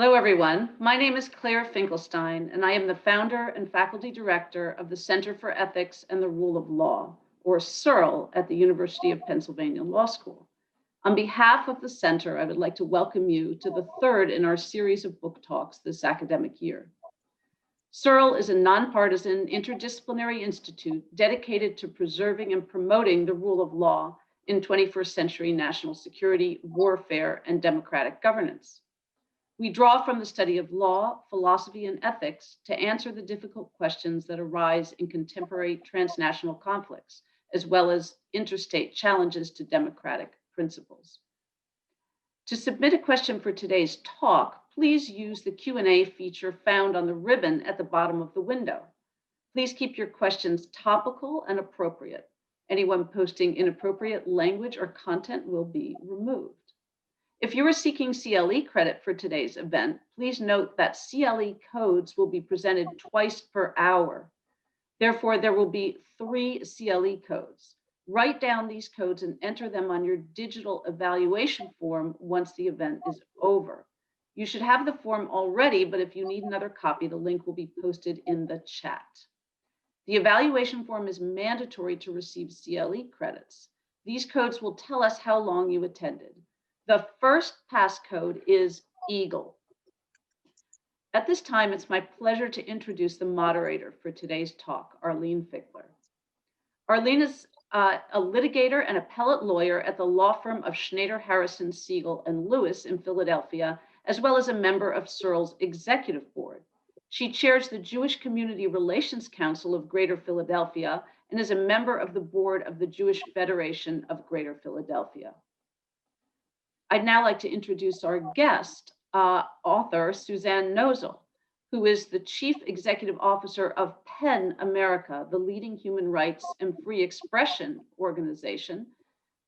Hello, everyone. My name is Claire Finkelstein, and I am the founder and faculty director of the Center for Ethics and the Rule of Law, or CERL, at the University of Pennsylvania Law School. On behalf of the center, I would like to welcome you to the third in our series of book talks this academic year. CERL is a nonpartisan interdisciplinary institute dedicated to preserving and promoting the rule of law in 21st century national security, warfare, and democratic governance. We draw from the study of law, philosophy, and ethics to answer the difficult questions that arise in contemporary transnational conflicts, as well as interstate challenges to democratic principles. To submit a question for today's talk, please use the Q&A feature found on the ribbon at the bottom of the window. Please keep your questions topical and appropriate. Anyone posting inappropriate language or content will be removed. If you are seeking CLE credit for today's event, please note that CLE codes will be presented twice per hour. Therefore, there will be 3 CLE codes. Write down these codes and enter them on your digital evaluation form once the event is over. You should have the form already, but if you need another copy, the link will be posted in the chat. The evaluation form is mandatory to receive CLE credits. These codes will tell us how long you attended. The first passcode is EAGLE. At this time, it's my pleasure to introduce the moderator for today's talk, Arlene Fickler. Arlene is a litigator and appellate lawyer at the law firm of Schnader, Harrison, Sigal, and Lewis in Philadelphia, as well as a member of CERL's executive board. She chairs the Jewish Community Relations Council of Greater Philadelphia and is a member of the board of the Jewish Federation of Greater Philadelphia. I'd now like to introduce our guest, author Suzanne Nossel, who is the Chief Executive Officer of PEN America, the leading human rights and free expression organization,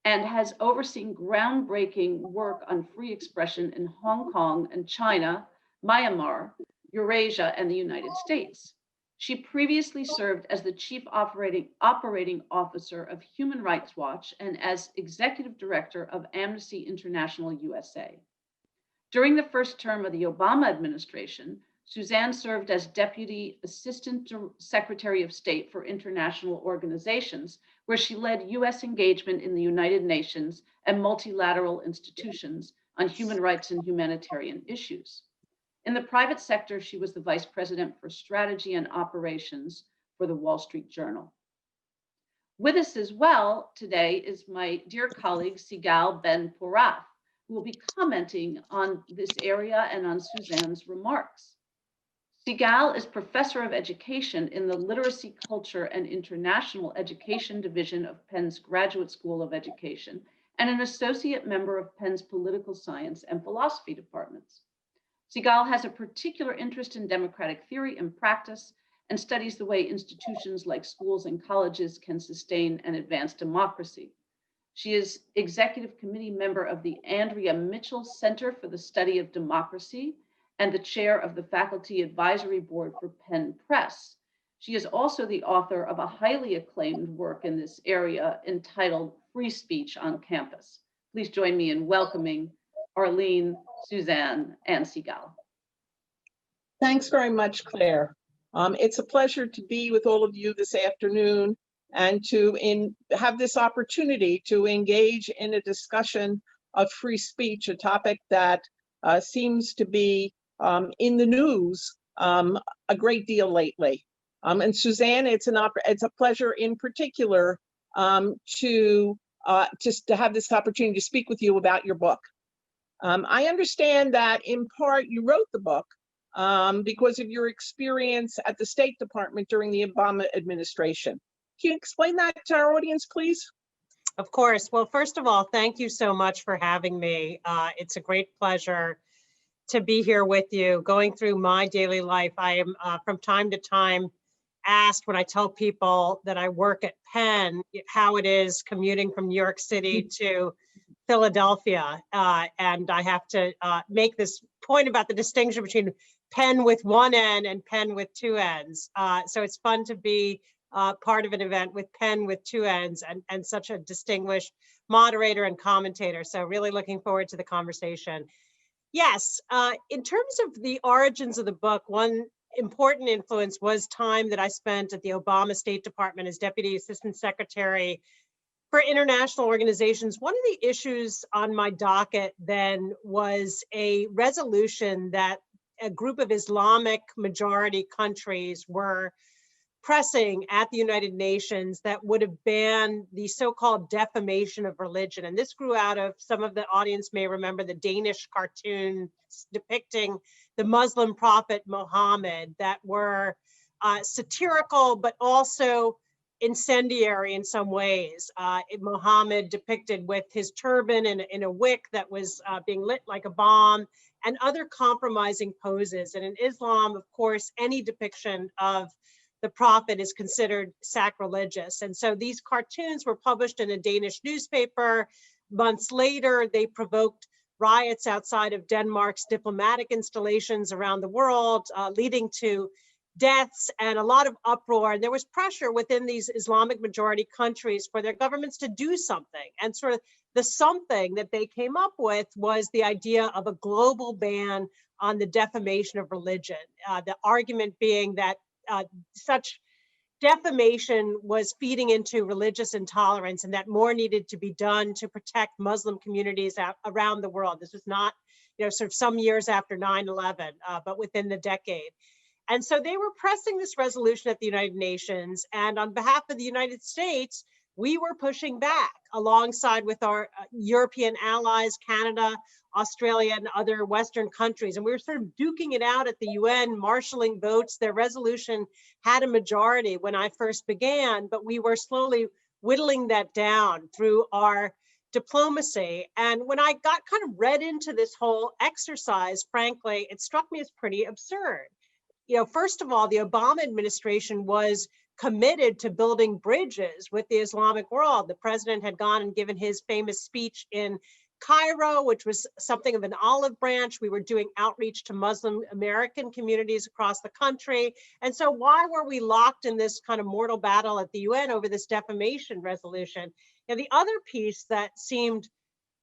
and has overseen groundbreaking work on free expression in Hong Kong and China, Myanmar, Eurasia, and the United States. She previously served as the Chief Operating Officer of Human Rights Watch and as Executive Director of Amnesty International USA. During the first term of the Obama administration, Suzanne served as Deputy Assistant Secretary of State for International Organizations, where she led U.S. engagement in the United Nations and multilateral institutions on human rights and humanitarian issues. In the private sector, she was the Vice President for Strategy and Operations for the Wall Street Journal. With us as well today is my dear colleague, Sigal Ben-Porath, who will be commenting on this area and on Suzanne's remarks. Sigal is Professor of Education in the Literacy, Culture, and International Education Division of Penn's Graduate School of Education and an associate member of Penn's Political Science and Philosophy departments. Sigal has a particular interest in democratic theory and practice and studies the way institutions like schools and colleges can sustain and advance democracy. She is executive committee member of the Andrea Mitchell Center for the Study of Democracy and the chair of the Faculty Advisory Board for Penn Press. She is also the author of a highly acclaimed work in this area entitled Free Speech on Campus. Please join me in welcoming Arlene, Suzanne, and Sigal. Thanks very much, Claire. It's a pleasure to be with all of you this afternoon and to have this opportunity to engage in a discussion of free speech, a topic that seems to be in the news a great deal lately. And Suzanne, it's a pleasure in particular to have this opportunity to speak with you about your book. I understand that in part you wrote the book because of your experience at the State Department during the Obama administration. Can you explain that to our audience, please? Of course. Well, first of all, thank you so much for having me. It's a great pleasure to be here with you. Going through my daily life, I am from time to time asked when I tell people that I work at Penn, how it is commuting from New York City to Philadelphia. And I have to make this point about the distinction between Penn with one N and Penn with two N's. So it's fun to be part of an event with Penn with two N's and such a distinguished moderator and commentator. So really looking forward to the conversation. Yes, in terms of the origins of the book, one important influence was time that I spent at the Obama State Department as Deputy Assistant Secretary for International Organizations. One of the issues on my docket then was a resolution that a group of Islamic majority countries were pressing at the United Nations that would have banned the so-called defamation of religion. And this grew out of, some of the audience may remember, the Danish cartoons depicting the Muslim prophet Muhammad that were satirical, but also incendiary in some ways. Muhammad depicted with his turban in a wick that was being lit like a bomb, and other compromising poses. And in Islam, of course, any depiction of the prophet is considered sacrilegious. And so these cartoons were published in a Danish newspaper. Months later, they provoked riots outside of Denmark's diplomatic installations around the world, leading to deaths and a lot of uproar. And there was pressure within these Islamic majority countries for their governments to do something. And sort of the something that they came up with was the idea of a global ban on the defamation of religion. The argument being that such defamation was feeding into religious intolerance, and that more needed to be done to protect Muslim communities around the world. This was not, sort of some years after 9/11, but within the decade. And so they were pressing this resolution at the United Nations, and on behalf of the United States, we were pushing back alongside with our European allies, Canada, Australia, and other Western countries. And we were sort of duking it out at the UN, marshaling votes. Their resolution had a majority when I first began, but we were slowly whittling that down through our diplomacy. And when I got kind of read into this whole exercise, frankly, it struck me as pretty absurd. First of all, the Obama administration was committed to building bridges with the Islamic world. The president had gone and given his famous speech in Cairo, which was something of an olive branch. We were doing outreach to Muslim American communities across the country. And so why were we locked in this kind of mortal battle at the UN over this defamation resolution? And the other piece that seemed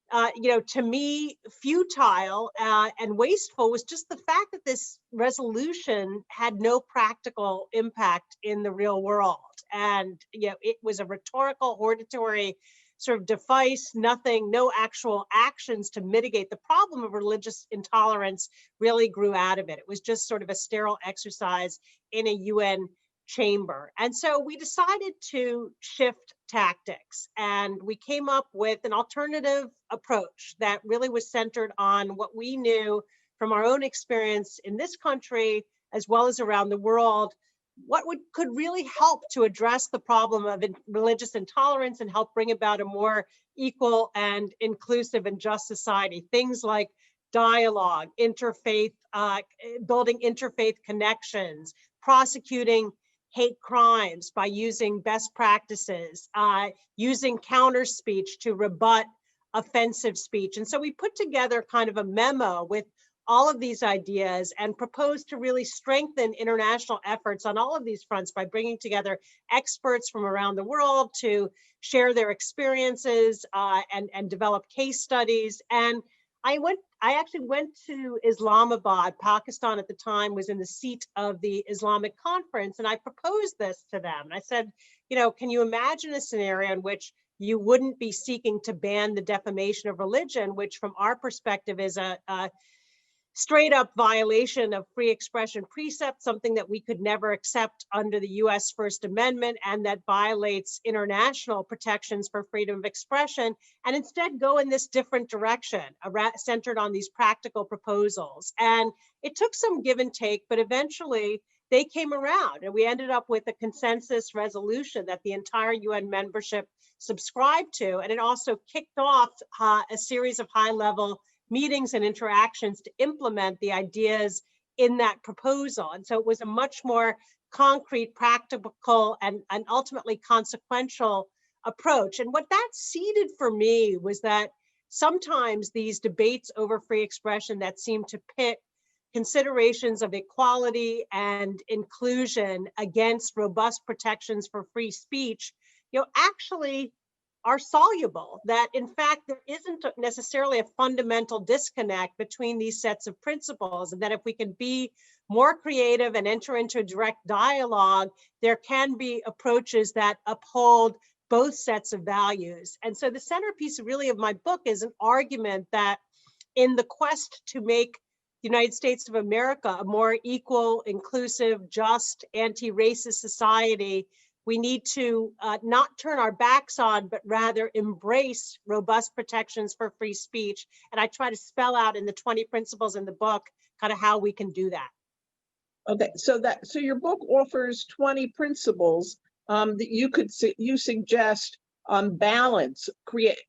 to me, futile and wasteful was just the fact that this resolution had no practical impact in the real world. And, it was a rhetorical, hortatory sort of device, no actual actions to mitigate the problem of religious intolerance really grew out of it. It was just sort of a sterile exercise in a UN chamber. And so we decided to shift tactics, and we came up with an alternative approach that really was centered on what we knew from our own experience in this country, as well as around the world, what could really help to address the problem of religious intolerance and help bring about a more equal and inclusive and just society. Things like dialogue, interfaith, building interfaith connections, prosecuting hate crimes by using best practices, using counter speech to rebut offensive speech. And so we put together kind of a memo with all of these ideas and proposed to really strengthen international efforts on all of these fronts by bringing together experts from around the world to share their experiences and develop case studies. And I actually went to Islamabad. Pakistan at the time was in the seat of the Islamic conference, and I proposed this to them. And I said, can you imagine a scenario in which you wouldn't be seeking to ban the defamation of religion, which from our perspective is a straight up violation of free expression precept, something that we could never accept under the US First Amendment, and that violates international protections for freedom of expression, and instead go in this different direction, centered on these practical proposals. And it took some give and take, but eventually they came around, and we ended up with a consensus resolution that the entire UN membership subscribed to. And it also kicked off a series of high-level meetings and interactions to implement the ideas in that proposal. And so it was a much more concrete, practical, and ultimately consequential approach. And what that seeded for me was that sometimes these debates over free expression that seem to pit considerations of equality and inclusion against robust protections for free speech, actually are soluble, that in fact, there isn't necessarily a fundamental disconnect between these sets of principles, and that if we can be more creative and enter into a direct dialogue, there can be approaches that uphold both sets of values. And so the centerpiece really of my book is an argument that in the quest to make the United States of America a more equal, inclusive, just, anti-racist society, we need to not turn our backs on, but rather embrace robust protections for free speech. And I try to spell out in the 20 principles in the book kind of how we can do that. Okay, so your book offers 20 principles that you suggest balance, create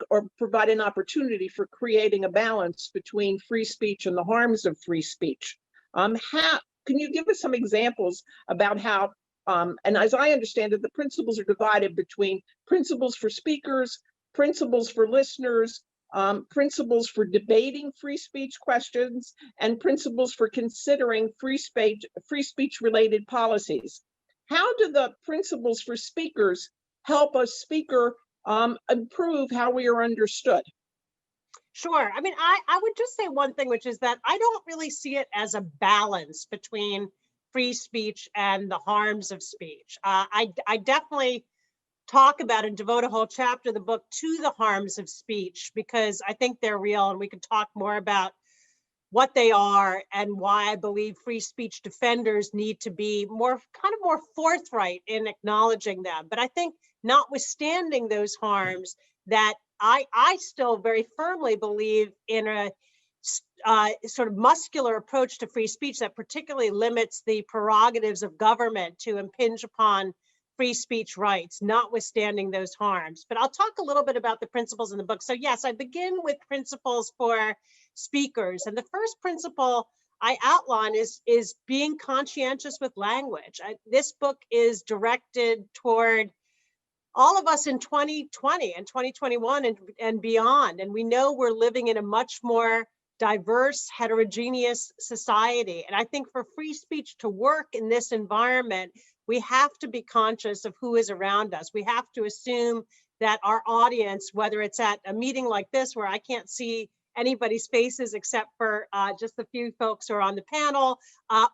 or provide an opportunity for creating a balance between free speech and the harms of free speech. How can you give us some examples about how? And as I understand it, the principles are divided between principles for speakers, principles for listeners, principles for debating free speech questions, and principles for considering free speech related policies. How do the principles for speakers help a speaker improve how we are understood? Sure. I mean, I would just say one thing, which is that I don't really see it as a balance between free speech and the harms of speech. I definitely talk about and devote a whole chapter of the book to the harms of speech, because I think they're real, and we can talk more about what they are and why I believe free speech defenders need to be more forthright in acknowledging them. But I think notwithstanding those harms, that I still very firmly believe in a sort of muscular approach to free speech that particularly limits the prerogatives of government to impinge upon free speech rights, notwithstanding those harms. But I'll talk a little bit about the principles in the book. So yes, I begin with principles for speakers. And the first principle I outline is being conscientious with language. This book is directed toward all of us in 2020 and 2021 and beyond. And we know we're living in a much more diverse, heterogeneous society. And I think for free speech to work in this environment, we have to be conscious of who is around us. We have to assume that our audience, whether it's at a meeting like this where I can't see anybody's faces except for just the few folks who are on the panel,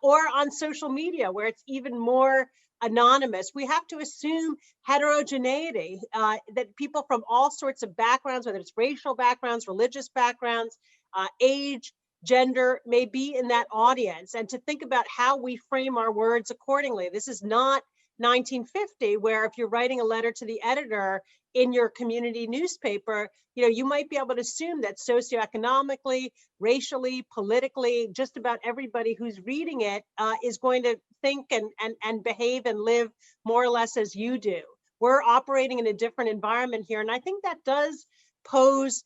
or on social media where it's even more anonymous, we have to assume heterogeneity, that people from all sorts of backgrounds, whether it's racial backgrounds, religious backgrounds, age, gender, may be in that audience, and to think about how we frame our words accordingly. This is not 1950, where if you're writing a letter to the editor in your community newspaper, you might be able to assume that socioeconomically, racially, politically, just about everybody who's reading it is going to think and behave and live more or less as you do. We're operating in a different environment here, and I think that does pose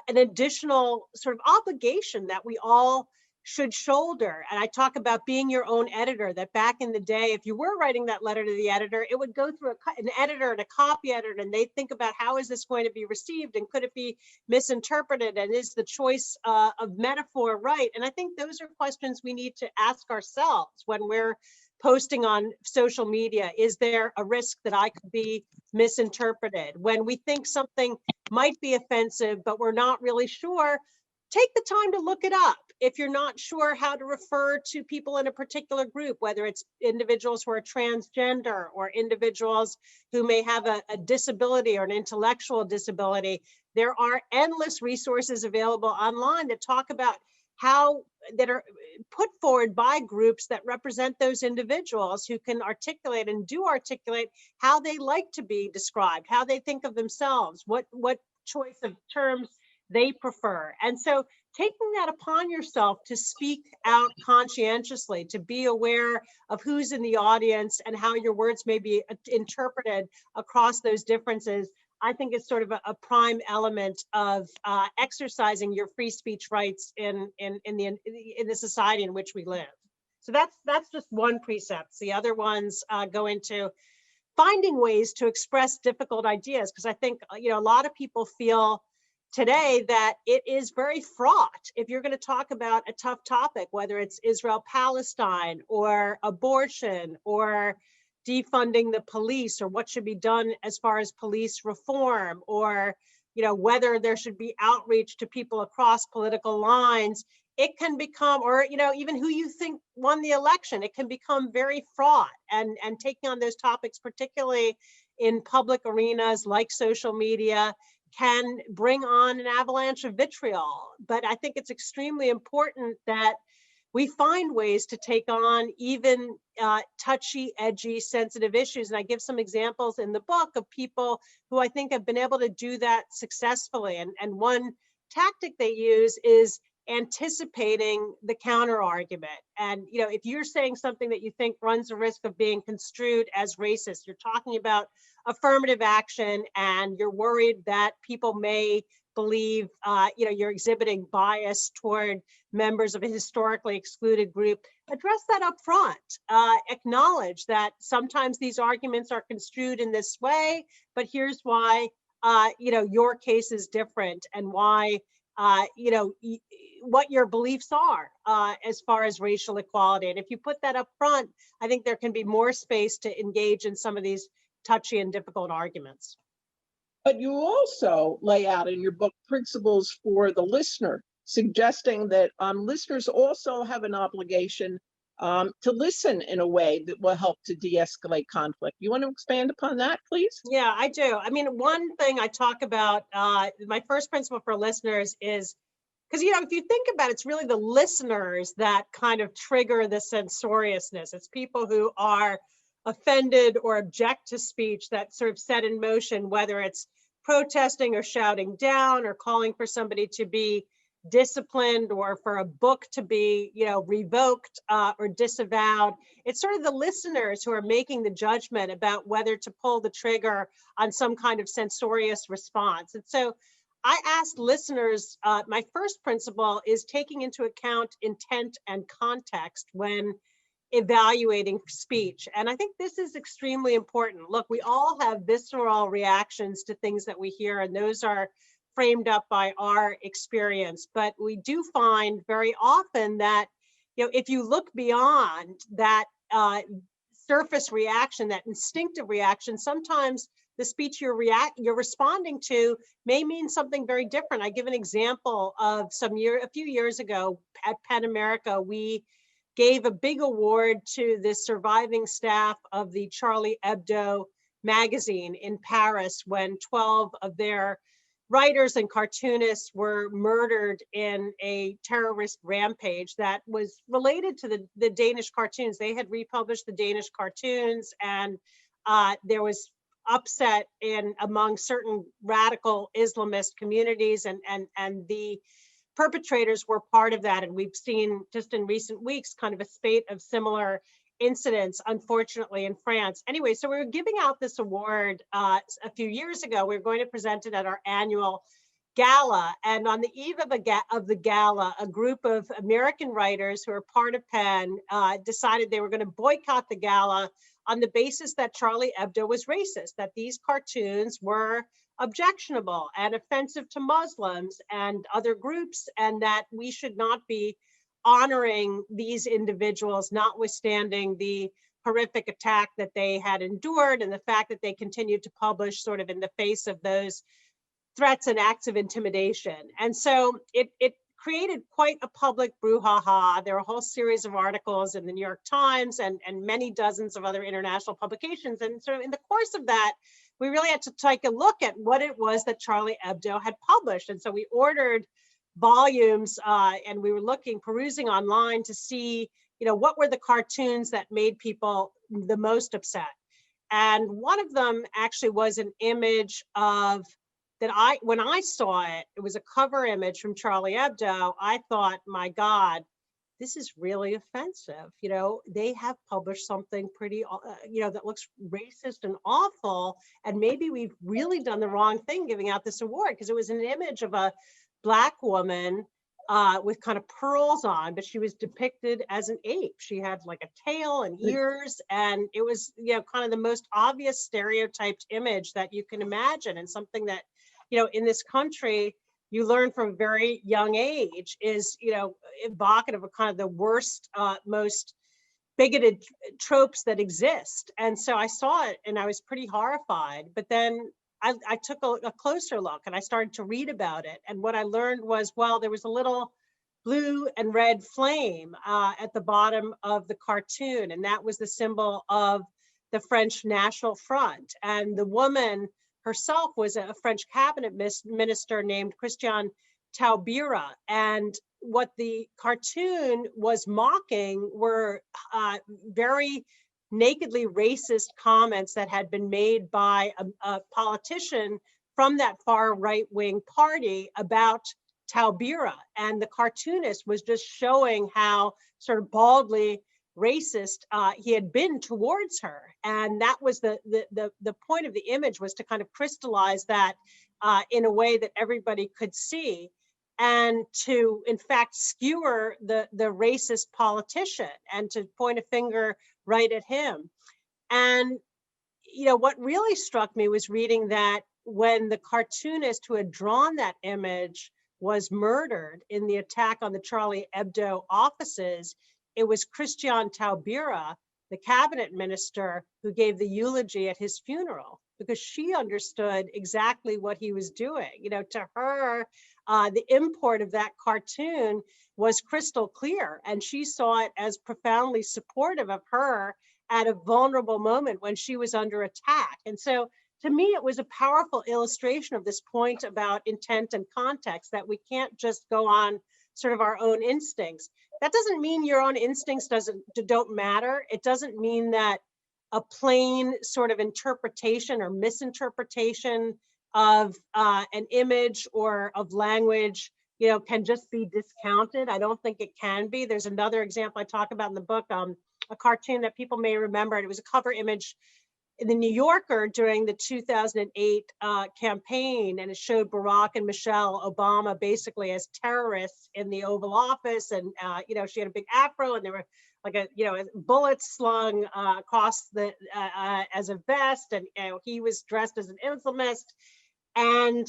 an additional sort of obligation that we all should shoulder. And I talk about being your own editor, that back in the day, if you were writing that letter to the editor, it would go through an editor and a copy editor, and they think about how is this going to be received, and could it be misinterpreted, and is the choice of metaphor right? And I think those are questions we need to ask ourselves when we're posting on social media. Is there a risk that I could be misinterpreted? When we think something might be offensive, but we're not really sure, take the time to look it up. If you're not sure how to refer to people in a particular group, whether it's individuals who are transgender or individuals who may have a disability or an intellectual disability, there are endless resources available online that talk about that are put forward by groups that represent those individuals, who can articulate and do articulate how they like to be described, how they think of themselves, what choice of terms they prefer. And so taking that upon yourself to speak out conscientiously, to be aware of who's in the audience and how your words may be interpreted across those differences, I think it's sort of a prime element of exercising your free speech rights in the society in which we live. So that's just one precept. The other ones go into finding ways to express difficult ideas, because I think a lot of people feel today that it is very fraught. If you're going to talk about a tough topic, whether it's Israel-Palestine or abortion or defunding the police, or what should be done as far as police reform, or whether there should be outreach to people across political lines, it can become, or even who you think won the election, it can become very fraught. And taking on those topics, particularly in public arenas like social media, can bring on an avalanche of vitriol. But I think it's extremely important that we find ways to take on even touchy, edgy, sensitive issues. And I give some examples in the book of people who I think have been able to do that successfully. And one tactic they use is anticipating the counter argument. And if you're saying something that you think runs a risk of being construed as racist, you're talking about affirmative action, and you're worried that people may believe you're exhibiting bias toward members of a historically excluded group, address that up front. Acknowledge that sometimes these arguments are construed in this way, but here's why your case is different, and why what your beliefs are as far as racial equality. And if you put that up front, I think there can be more space to engage in some of these touchy and difficult arguments. But you also lay out in your book principles for the listener, suggesting that listeners also have an obligation to listen in a way that will help to de-escalate conflict. You want to expand upon that, please? Yeah, I do. I mean, one thing I talk about, my first principle for listeners is, because, if you think about it, it's really the listeners that kind of trigger the censoriousness. It's people who are offended or object to speech that sort of set in motion, whether it's protesting or shouting down, or calling for somebody to be disciplined, or for a book to be, revoked or disavowed. It's sort of the listeners who are making the judgment about whether to pull the trigger on some kind of censorious response. And so I asked listeners, my first principle is taking into account intent and context when evaluating speech. And I think this is extremely important. Look, we all have visceral reactions to things that we hear, and those are framed up by our experience. But we do find very often that, if you look beyond that surface reaction, that instinctive reaction, sometimes the speech you're responding to may mean something very different. I give an example of a few years ago at PEN America, we gave a big award to the surviving staff of the Charlie Hebdo magazine in Paris, when 12 of their writers and cartoonists were murdered in a terrorist rampage that was related to the Danish cartoons. They had republished the Danish cartoons, and there was upset among certain radical Islamist communities, and the perpetrators were part of that. And we've seen just in recent weeks kind of a spate of similar incidents, unfortunately, in France. Anyway, so we were giving out this award a few years ago. We were going to present it at our annual gala. And on the eve of the gala, a group of American writers who are part of PEN decided they were going to boycott the gala on the basis that Charlie Hebdo was racist, that these cartoons were objectionable and offensive to Muslims and other groups, and that we should not be honoring these individuals, notwithstanding the horrific attack that they had endured, and the fact that they continued to publish sort of in the face of those threats and acts of intimidation. And so it created quite a public brouhaha. There were a whole series of articles in the New York Times and many dozens of other international publications. And so in the course of that, we really had to take a look at what it was that Charlie Hebdo had published. And so we ordered volumes and we were perusing online to see, what were the cartoons that made people the most upset. And one of them actually was an image of when I saw it, it was a cover image from Charlie Hebdo. I thought, my God, this is really offensive. They have published something pretty, that looks racist and awful. And maybe we've really done the wrong thing giving out this award, because it was an image of a Black woman with kind of pearls on, but she was depicted as an ape. She had like a tail and ears, and it was, kind of the most obvious stereotyped image that you can imagine, and something that, in this country, you learn from a very young age is, evocative of kind of the worst, most bigoted tropes that exist. And so I saw it and I was pretty horrified, but then I took a closer look and I started to read about it. And what I learned was, well, there was a little blue and red flame at the bottom of the cartoon. And that was the symbol of the French National Front. And the woman herself was a French cabinet minister named Christiane Taubira. And what the cartoon was mocking were very nakedly racist comments that had been made by a politician from that far right-wing party about Taubira. And the cartoonist was just showing how sort of baldly racist he had been towards her. And that was the point of the image, was to kind of crystallize that in a way that everybody could see, and to in fact skewer the racist politician and to point a finger right at him. And you know, what really struck me was reading that when the cartoonist who had drawn that image was murdered in the attack on the Charlie Hebdo offices, it was Christiane Taubira, the cabinet minister, who gave the eulogy at his funeral, because she understood exactly what he was doing. You know, to her, the import of that cartoon was crystal clear, and she saw it as profoundly supportive of her at a vulnerable moment when she was under attack. And so to me, it was a powerful illustration of this point about intent and context, that we can't just go on sort of our own instincts. That doesn't mean your own instincts don't matter. It doesn't mean that a plain sort of interpretation or misinterpretation of an image or of language, you know, can just be discounted. I don't think it can be. There's another example I talk about in the book, a cartoon that people may remember. It was a cover image in the New Yorker during the 2008 campaign, and it showed Barack and Michelle Obama basically as terrorists in the Oval Office. And you know, she had a big afro, and there were like bullets slung across the as a vest, and you know, he was dressed as an Islamist. And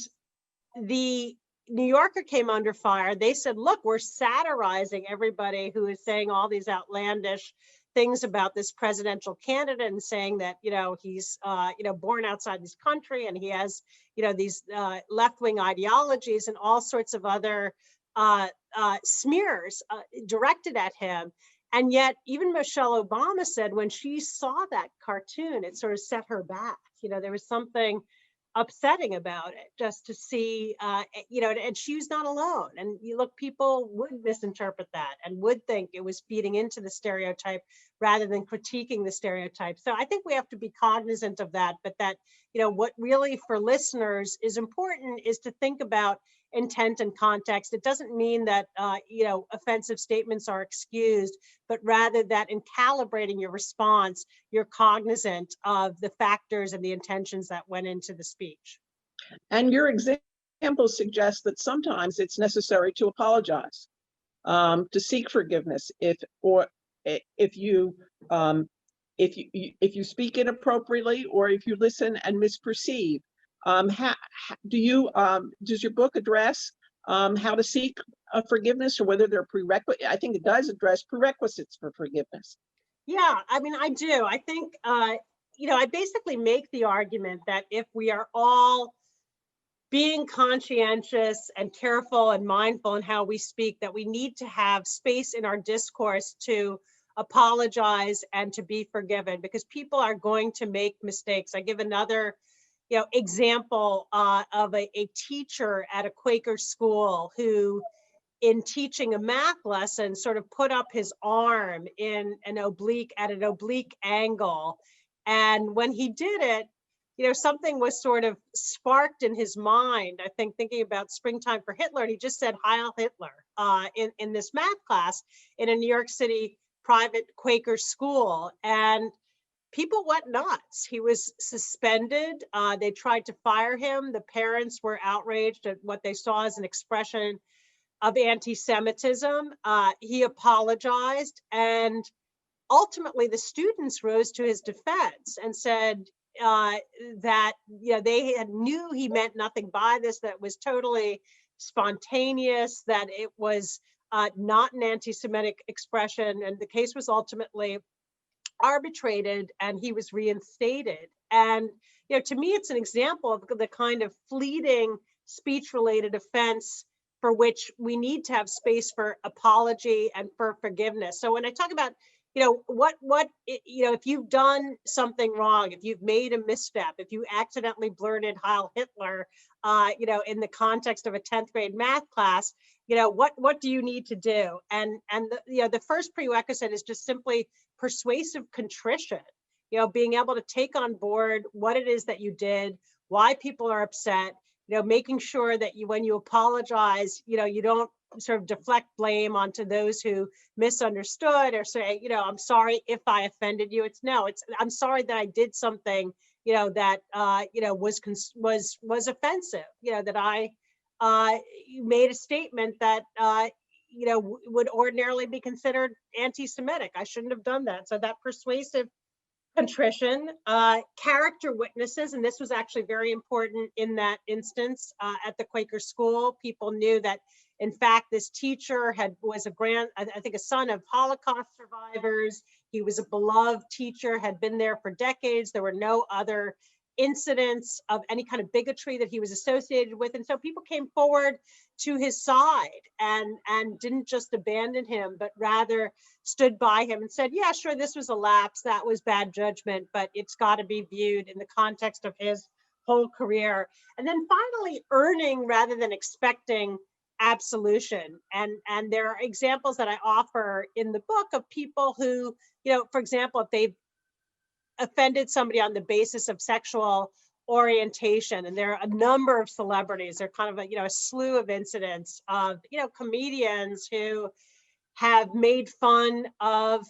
the New Yorker came under fire. They said, look, we're satirizing everybody who is saying all these outlandish things about this presidential candidate, and saying that, you know, he's, you know, born outside this country, and he has, you know, these left-wing ideologies and all sorts of other smears directed at him. And yet even Michelle Obama said when she saw that cartoon, it sort of set her back. You know, there was something upsetting about it, just to see, you know, and she was not alone. And you look, people would misinterpret that and would think it was feeding into the stereotype rather than critiquing the stereotype. So I think we have to be cognizant of that, but that, you know, what really for listeners is important is to think about intent and context. It doesn't mean that, you know, offensive statements are excused, but rather that in calibrating your response, you're cognizant of the factors and the intentions that went into the speech. And your example suggests that sometimes it's necessary to apologize, to seek forgiveness if you speak inappropriately, or if you listen and misperceive. Does your book address how to seek forgiveness, or whether there are prerequisites? I think it does address prerequisites for forgiveness. Yeah, I mean, I do. I think, you know, I basically make the argument that if we are all being conscientious and careful and mindful in how we speak, that we need to have space in our discourse to apologize and to be forgiven, because people are going to make mistakes. I give another, you know, example of a teacher at a Quaker school who, in teaching a math lesson, sort of put up his arm in an oblique angle. And when he did it, you know, something was sort of sparked in his mind, I think, thinking about Springtime for Hitler. And he just said, Heil Hitler, in this math class in a New York City private Quaker school. And people went nuts. He was suspended. They tried to fire him. The parents were outraged at what they saw as an expression of anti-Semitism. He apologized, and ultimately the students rose to his defense and said that, you know, they knew he meant nothing by this, that it was totally spontaneous, that it was not an anti-Semitic expression. And the case was ultimately arbitrated and he was reinstated. And, to me, it's an example of the kind of fleeting speech-related offense for which we need to have space for apology and for forgiveness. So when I talk about, if you've done something wrong, if you've made a misstep, if you accidentally blurted Heil Hitler, in the context of a 10th grade math class, what do you need to do? And the first prerequisite is just simply persuasive contrition, being able to take on board what it is that you did, why people are upset, making sure that when you apologize, you don't sort of deflect blame onto those who misunderstood or say, I'm sorry if I offended you. It's I'm sorry that I did something, that, was offensive, that I made a statement that, would ordinarily be considered anti-Semitic. I shouldn't have done that. So that persuasive contrition, character witnesses, and this was actually very important in that instance at the Quaker school. People knew that, in fact, this teacher was a son of Holocaust survivors. He was a beloved teacher, had been there for decades. There were no other incidents of any kind of bigotry that he was associated with. And so people came forward to his side and didn't just abandon him, but rather stood by him and said, yeah, sure, this was a lapse, that was bad judgment, but it's got to be viewed in the context of his whole career. And then finally, earning rather than expecting absolution. And there are examples that I offer in the book of people who, for example, if they've offended somebody on the basis of sexual orientation, and there are a number of celebrities, there are kind of a slew of incidents of comedians who have made fun of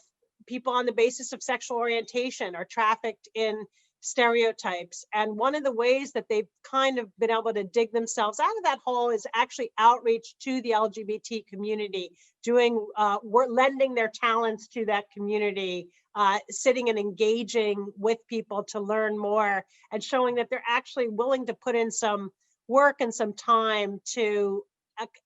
people on the basis of sexual orientation or trafficked in stereotypes. And one of the ways that they've kind of been able to dig themselves out of that hole is actually outreach to the LGBT community, lending their talents to that community, sitting and engaging with people to learn more, and showing that they're actually willing to put in some work and some time to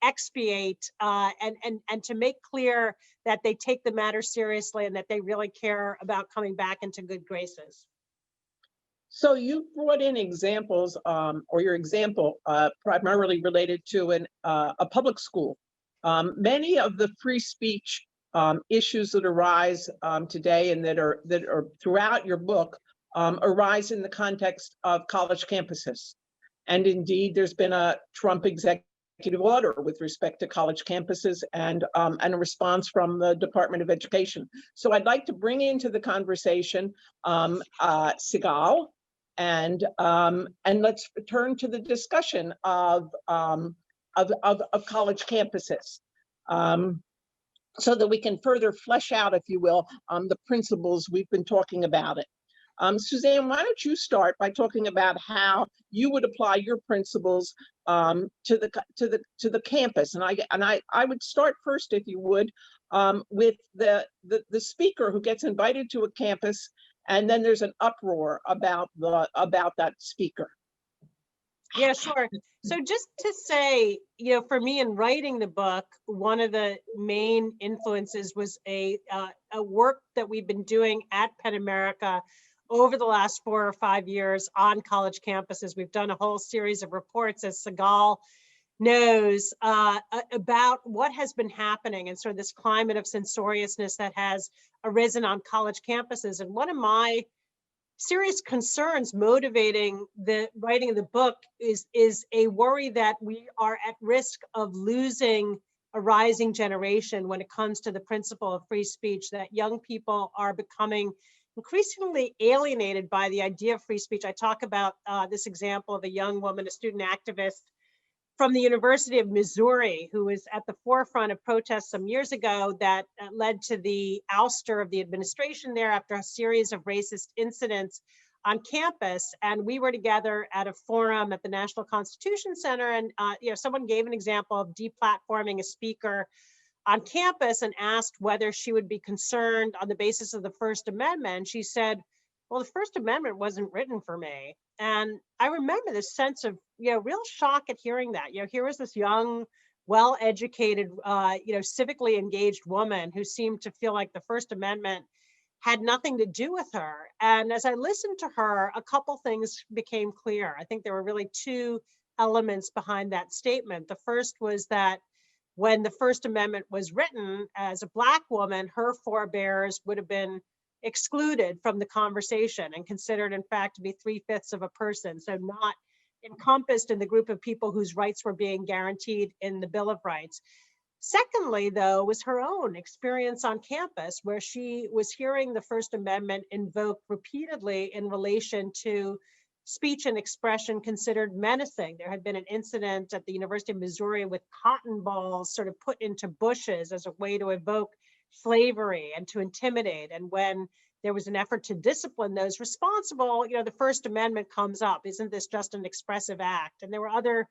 expiate and to make clear that they take the matter seriously and that they really care about coming back into good graces. So you brought in examples, or your example primarily related to a public school. Many of the free speech issues that arise today and that are throughout your book arise in the context of college campuses. And indeed, there's been a Trump executive order with respect to college campuses and a response from the Department of Education. So I'd like to bring into the conversation Sigal, and let's turn to the discussion of college campuses, so that we can further flesh out, if you will, the principles we've been talking about it. Suzanne, why don't you start by talking about how you would apply your principles to the campus? And I would start first, if you would, with the speaker who gets invited to a campus, and then there's an uproar about that speaker. Yeah, sure. So just to say, for me in writing the book, one of the main influences was a work that we've been doing at Penn America over the last 4 or 5 years on college campuses. We've done a whole series of reports, as Segal knows, about what has been happening and sort of this climate of censoriousness that has arisen on college campuses. And one of my serious concerns motivating the writing of the book is a worry that we are at risk of losing a rising generation when it comes to the principle of free speech, that young people are becoming increasingly alienated by the idea of free speech. I talk about this example of a young woman, a student activist from the University of Missouri, who was at the forefront of protests some years ago that led to the ouster of the administration there after a series of racist incidents on campus. And we were together at a forum at the National Constitution Center, and someone gave an example of deplatforming a speaker on campus and asked whether she would be concerned on the basis of the First Amendment. She said, well, the First Amendment wasn't written for me. And I remember this sense of, real shock at hearing that. Here was this young, well-educated, civically engaged woman who seemed to feel like the First Amendment had nothing to do with her. And as I listened to her, a couple things became clear. I think there were really two elements behind that statement. The first was that when the First Amendment was written, as a Black woman, her forebears would have been excluded from the conversation and considered, in fact, to be 3/5 of a person, so not encompassed in the group of people whose rights were being guaranteed in the Bill of Rights. Secondly, though, was her own experience on campus, where she was hearing the First Amendment invoked repeatedly in relation to speech and expression considered menacing. There had been an incident at the University of Missouri with cotton balls sort of put into bushes as a way to evoke slavery and to intimidate. And when there was an effort to discipline those responsible, the First Amendment comes up. Isn't this just an expressive act? And there were other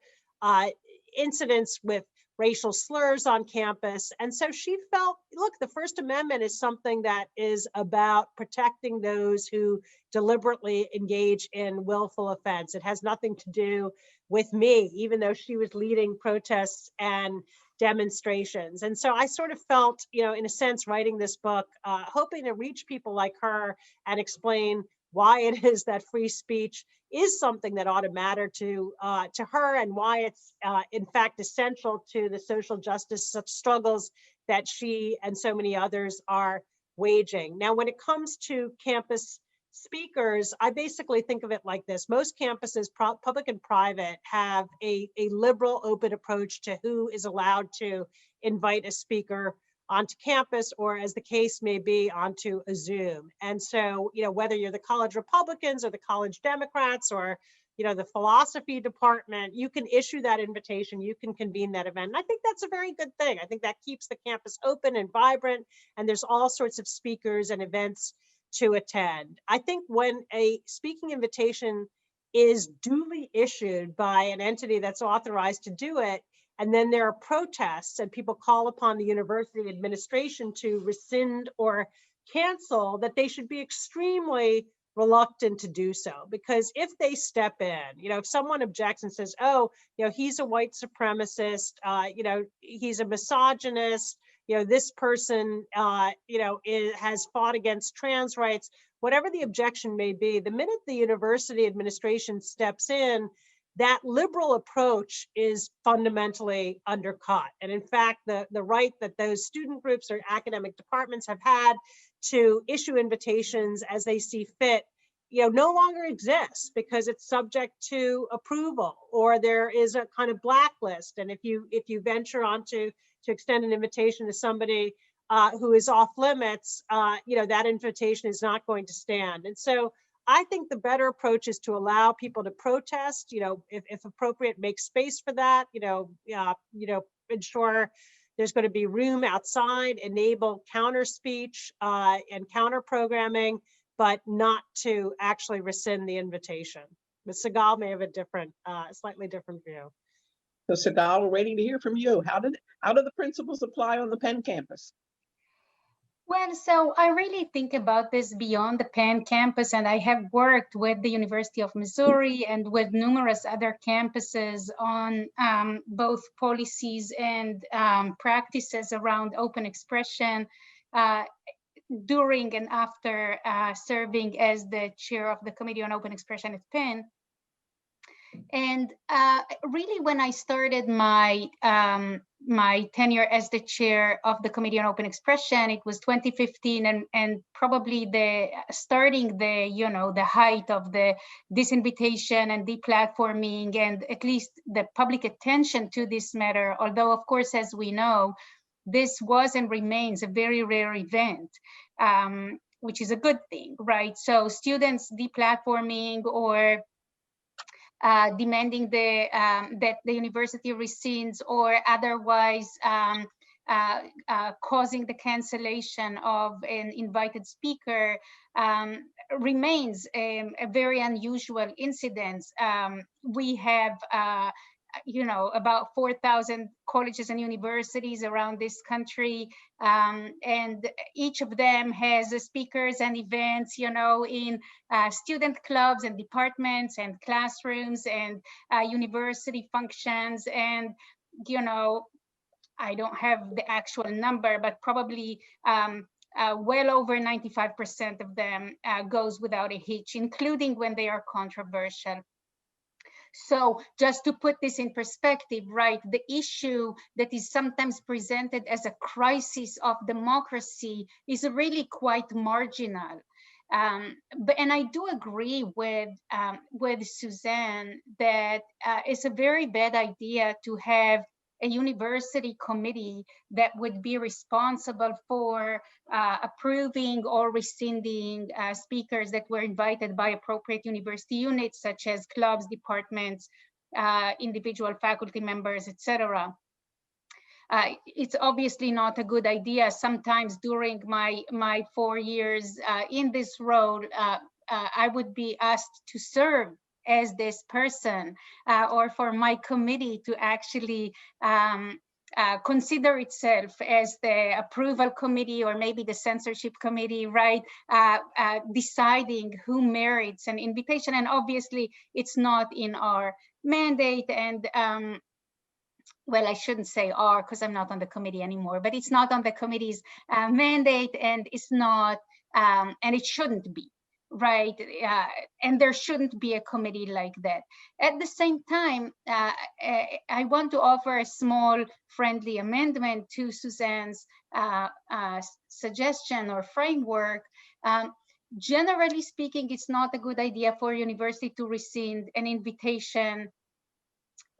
incidents with racial slurs on campus. And so she felt, look, the First Amendment is something that is about protecting those who deliberately engage in willful offense. It has nothing to do with me, even though she was leading protests and demonstrations. And so I sort of felt, in a sense, writing this book, hoping to reach people like her and explain why it is that free speech is something that ought to matter to her, and why it's in fact essential to the social justice struggles that she and so many others are waging. Now, when it comes to campus speakers, I basically think of it like this. Most campuses, public and private, have a liberal, open approach to who is allowed to invite a speaker onto campus, or as the case may be, onto a Zoom. And so, whether you're the college Republicans or the college Democrats or, the philosophy department, you can issue that invitation, you can convene that event. And I think that's a very good thing. I think that keeps the campus open and vibrant, and there's all sorts of speakers and events to attend. I think when a speaking invitation is duly issued by an entity that's authorized to do it, and then there are protests and people call upon the university administration to rescind or cancel, that they should be extremely reluctant to do so. Because if they step in, if someone objects and says, oh, he's a white supremacist, he's a misogynist, this person, has fought against trans rights, whatever the objection may be, the minute the university administration steps in, that liberal approach is fundamentally undercut. And in fact, the right that those student groups or academic departments have had to issue invitations as they see fit, no longer exists, because it's subject to approval, or there is a kind of blacklist. And if you venture on to extend an invitation to somebody who is off limits, that invitation is not going to stand. And so I think the better approach is to allow people to protest, if appropriate, make space for that, ensure there's going to be room outside, enable counter speech and counter programming, but not to actually rescind the invitation. But Sigal may have a slightly different view. So Sigal, we're waiting to hear from you. How do the principles apply on the Penn campus? Well, so I really think about this beyond the Penn campus, and I have worked with the University of Missouri and with numerous other campuses on both policies and practices around open expression during and after serving as the chair of the Committee on Open Expression at Penn. And really, when I started my my tenure as the chair of the Committee on Open Expression, it was 2015, and probably the height of the disinvitation and deplatforming, and at least the public attention to this matter. Although, of course, as we know, this was and remains a very rare event, which is a good thing, right? So students deplatforming or demanding that the university rescinds or otherwise causing the cancellation of an invited speaker remains a very unusual incident. We have about 4,000 colleges and universities around this country, and each of them has speakers and events, in student clubs and departments and classrooms and university functions. And, I don't have the actual number, but probably well over 95% of them goes without a hitch, including when they are controversial. So just to put this in perspective, right, the issue that is sometimes presented as a crisis of democracy is really quite marginal. And I do agree with Suzanne that it's a very bad idea to have a university committee that would be responsible for approving or rescinding speakers that were invited by appropriate university units, such as clubs, departments, individual faculty members, etc. It's obviously not a good idea. Sometimes during my 4 years in this role, I would be asked to serve as this person, or for my committee to actually consider itself as the approval committee or maybe the censorship committee, right? Deciding who merits an invitation. And obviously it's not in our mandate, and well, I shouldn't say "are" because I'm not on the committee anymore, but it's not on the committee's mandate, and it's not, and it shouldn't be, right? And there shouldn't be a committee like that. At the same time, I want to offer a small friendly amendment to Suzanne's suggestion or framework. Generally speaking, it's not a good idea for a university to rescind an invitation.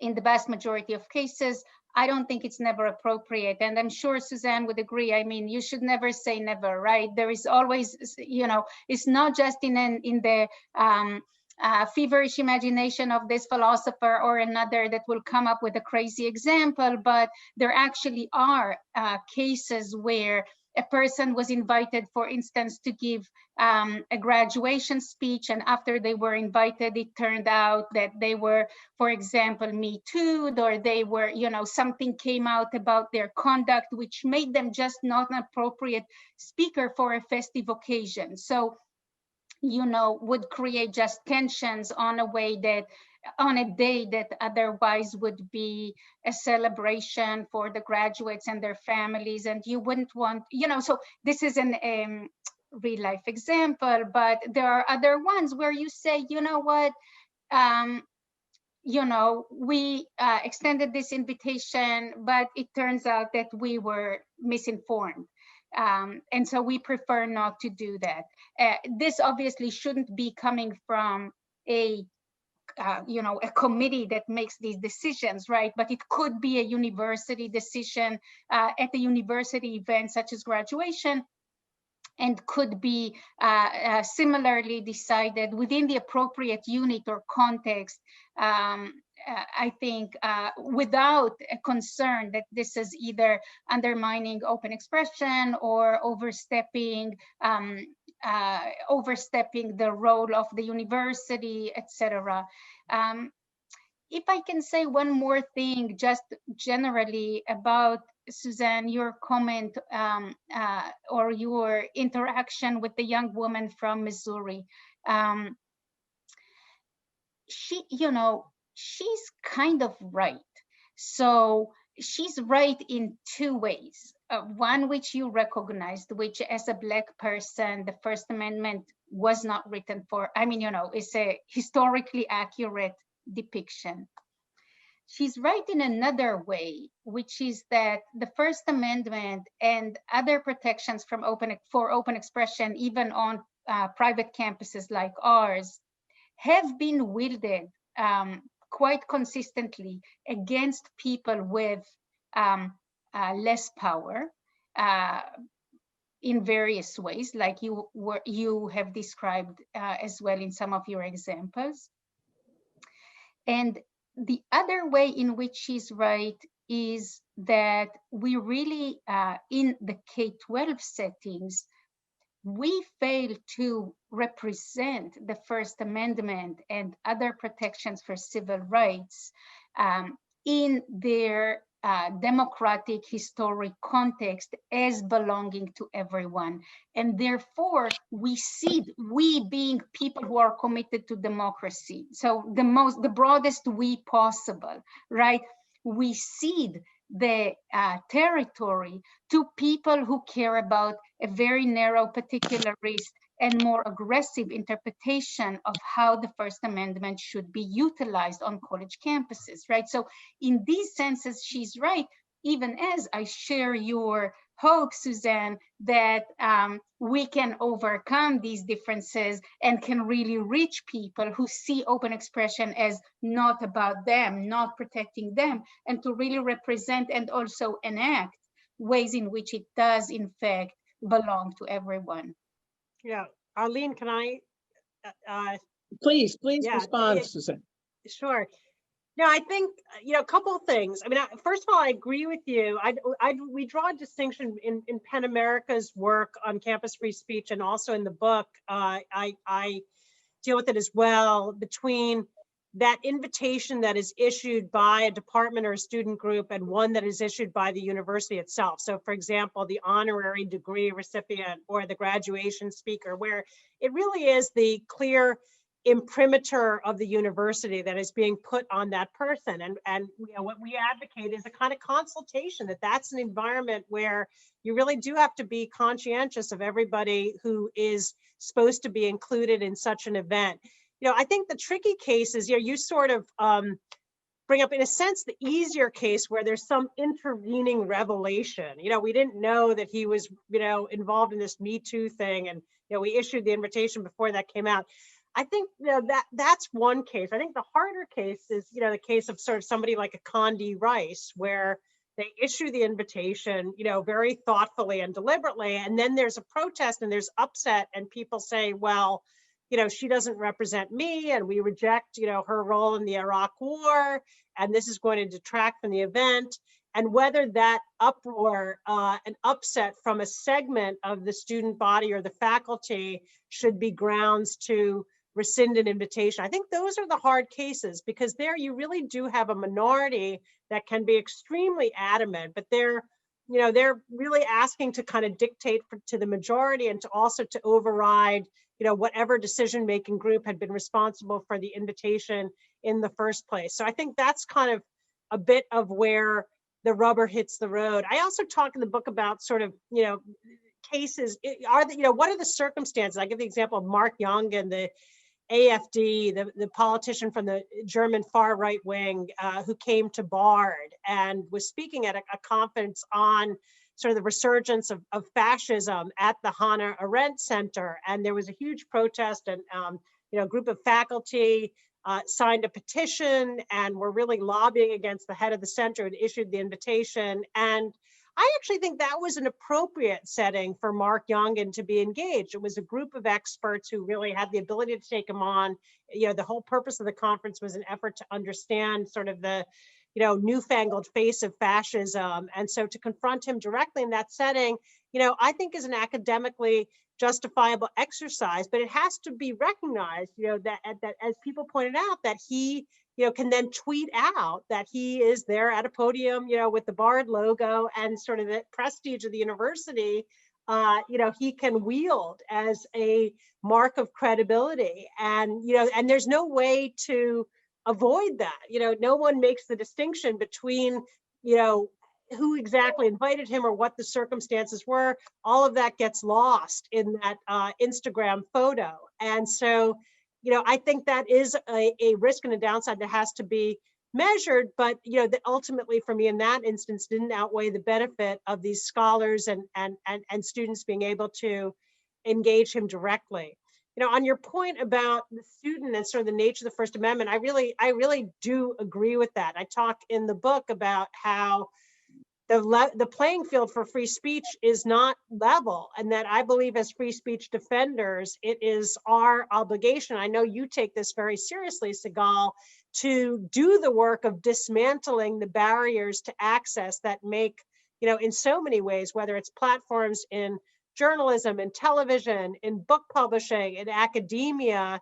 In the vast majority of cases, I don't think it's never appropriate. And I'm sure Suzanne would agree. I mean, you should never say never, right? There is always, you know, it's not just in the feverish imagination of this philosopher or another that will come up with a crazy example, but there actually are cases where a person was invited, for instance, to give a graduation speech, and after they were invited, it turned out that they were, for example, Me Too'd, or they were, you know, something came out about their conduct, which made them just not an appropriate speaker for a festive occasion. So, you know, would create just tensions on a day that otherwise would be a celebration for the graduates and their families, and you wouldn't want, you know, so this is an real life example, but there are other ones where you say, you know what, you know, we extended this invitation, but it turns out that we were misinformed. And so we prefer not to do that. This obviously shouldn't be coming from a you know, a committee that makes these decisions, right? But it could be a university decision at a university event such as graduation, and could be similarly decided within the appropriate unit or context. I think without a concern that this is either undermining open expression or overstepping the role of the university, etc. If I can say one more thing, just generally about, Suzanne, your comment or your interaction with the young woman from Missouri. She, you know, she's kind of right. So she's right in two ways. One which you recognized, which as a Black person, the First Amendment was not written for. I mean, you know, it's a historically accurate depiction. She's right in another way, which is that the First Amendment and other protections from for open expression, even on private campuses like ours, have been wielded quite consistently against people with less power in various ways, like you have described as well in some of your examples. And the other way in which she's right is that we really, in the K-12 settings, we fail to represent the First Amendment and other protections for civil rights in their democratic historic context as belonging to everyone. And therefore we being people who are committed to democracy, so the broadest we possible, right? We cede the territory to people who care about a very narrow particularist and more aggressive interpretation of how the First Amendment should be utilized on college campuses, right? So in these senses, she's right, even as I share your hope, Suzanne, that we can overcome these differences and can really reach people who see open expression as not about them, not protecting them, and to really represent and also enact ways in which it does, in fact, belong to everyone. Yeah, Arlene, can I? Please Yeah, respond, Suzanne. Sure. No, I think, a couple of things. I mean, first of all, I agree with you. We draw a distinction in PEN America's work on campus free speech, and also in the book, I deal with it as well, between that invitation that is issued by a department or a student group and one that is issued by the university itself. So for example, the honorary degree recipient or the graduation speaker, where it really is the clear imprimatur of the university that is being put on that person. And what we advocate is a kind of consultation, that's an environment where you really do have to be conscientious of everybody who is supposed to be included in such an event. I think the tricky case is, you sort of bring up, in a sense, the easier case where there's some intervening revelation. We didn't know that he was, involved in this Me Too thing, and we issued the invitation before that came out. I think that's one case. I think the harder case is, the case of sort of somebody like a Condi Rice, where they issue the invitation, very thoughtfully and deliberately, and then there's a protest and there's upset, and people say, well, she doesn't represent me, and we reject, her role in the Iraq War, and this is going to detract from the event. And whether that uproar and upset from a segment of the student body or the faculty should be grounds to rescind an invitation. I think those are the hard cases, because there you really do have a minority that can be extremely adamant, but they're really asking to kind of dictate to the majority, and to also to override whatever decision-making group had been responsible for the invitation in the first place. So I think that's kind of a bit of where the rubber hits the road. I also talk in the book about sort of, cases, what are the circumstances? I give the example of Mark Jongen, the AFD, the politician from the German far right wing, who came to Bard and was speaking at a conference on sort of the resurgence of fascism at the Hannah Arendt Center. And there was a huge protest, and a group of faculty signed a petition and were really lobbying against the head of the center and issued the invitation. And I actually think that was an appropriate setting for Mark Jongen to be engaged. It was a group of experts who really had the ability to take him on. The whole purpose of the conference was an effort to understand sort of the newfangled face of fascism. And so to confront him directly in that setting, I think is an academically justifiable exercise, but it has to be recognized, that as people pointed out, that he, can then tweet out that he is there at a podium, with the Bard logo and sort of the prestige of the university, he can wield as a mark of credibility. And, and there's no way to avoid that. No one makes the distinction between, who exactly invited him or what the circumstances were. All of that gets lost in that Instagram photo. And so, I think that is a risk and a downside that has to be measured, but that ultimately for me in that instance didn't outweigh the benefit of these scholars and students being able to engage him directly. On your point about the student and sort of the nature of the First Amendment, I really do agree with that. I talk in the book about how the playing field for free speech is not level, and that I believe as free speech defenders, it is our obligation. I know you take this very seriously, Sigal, to do the work of dismantling the barriers to access that make, in so many ways, whether it's platforms in journalism, in television, in book publishing, in academia,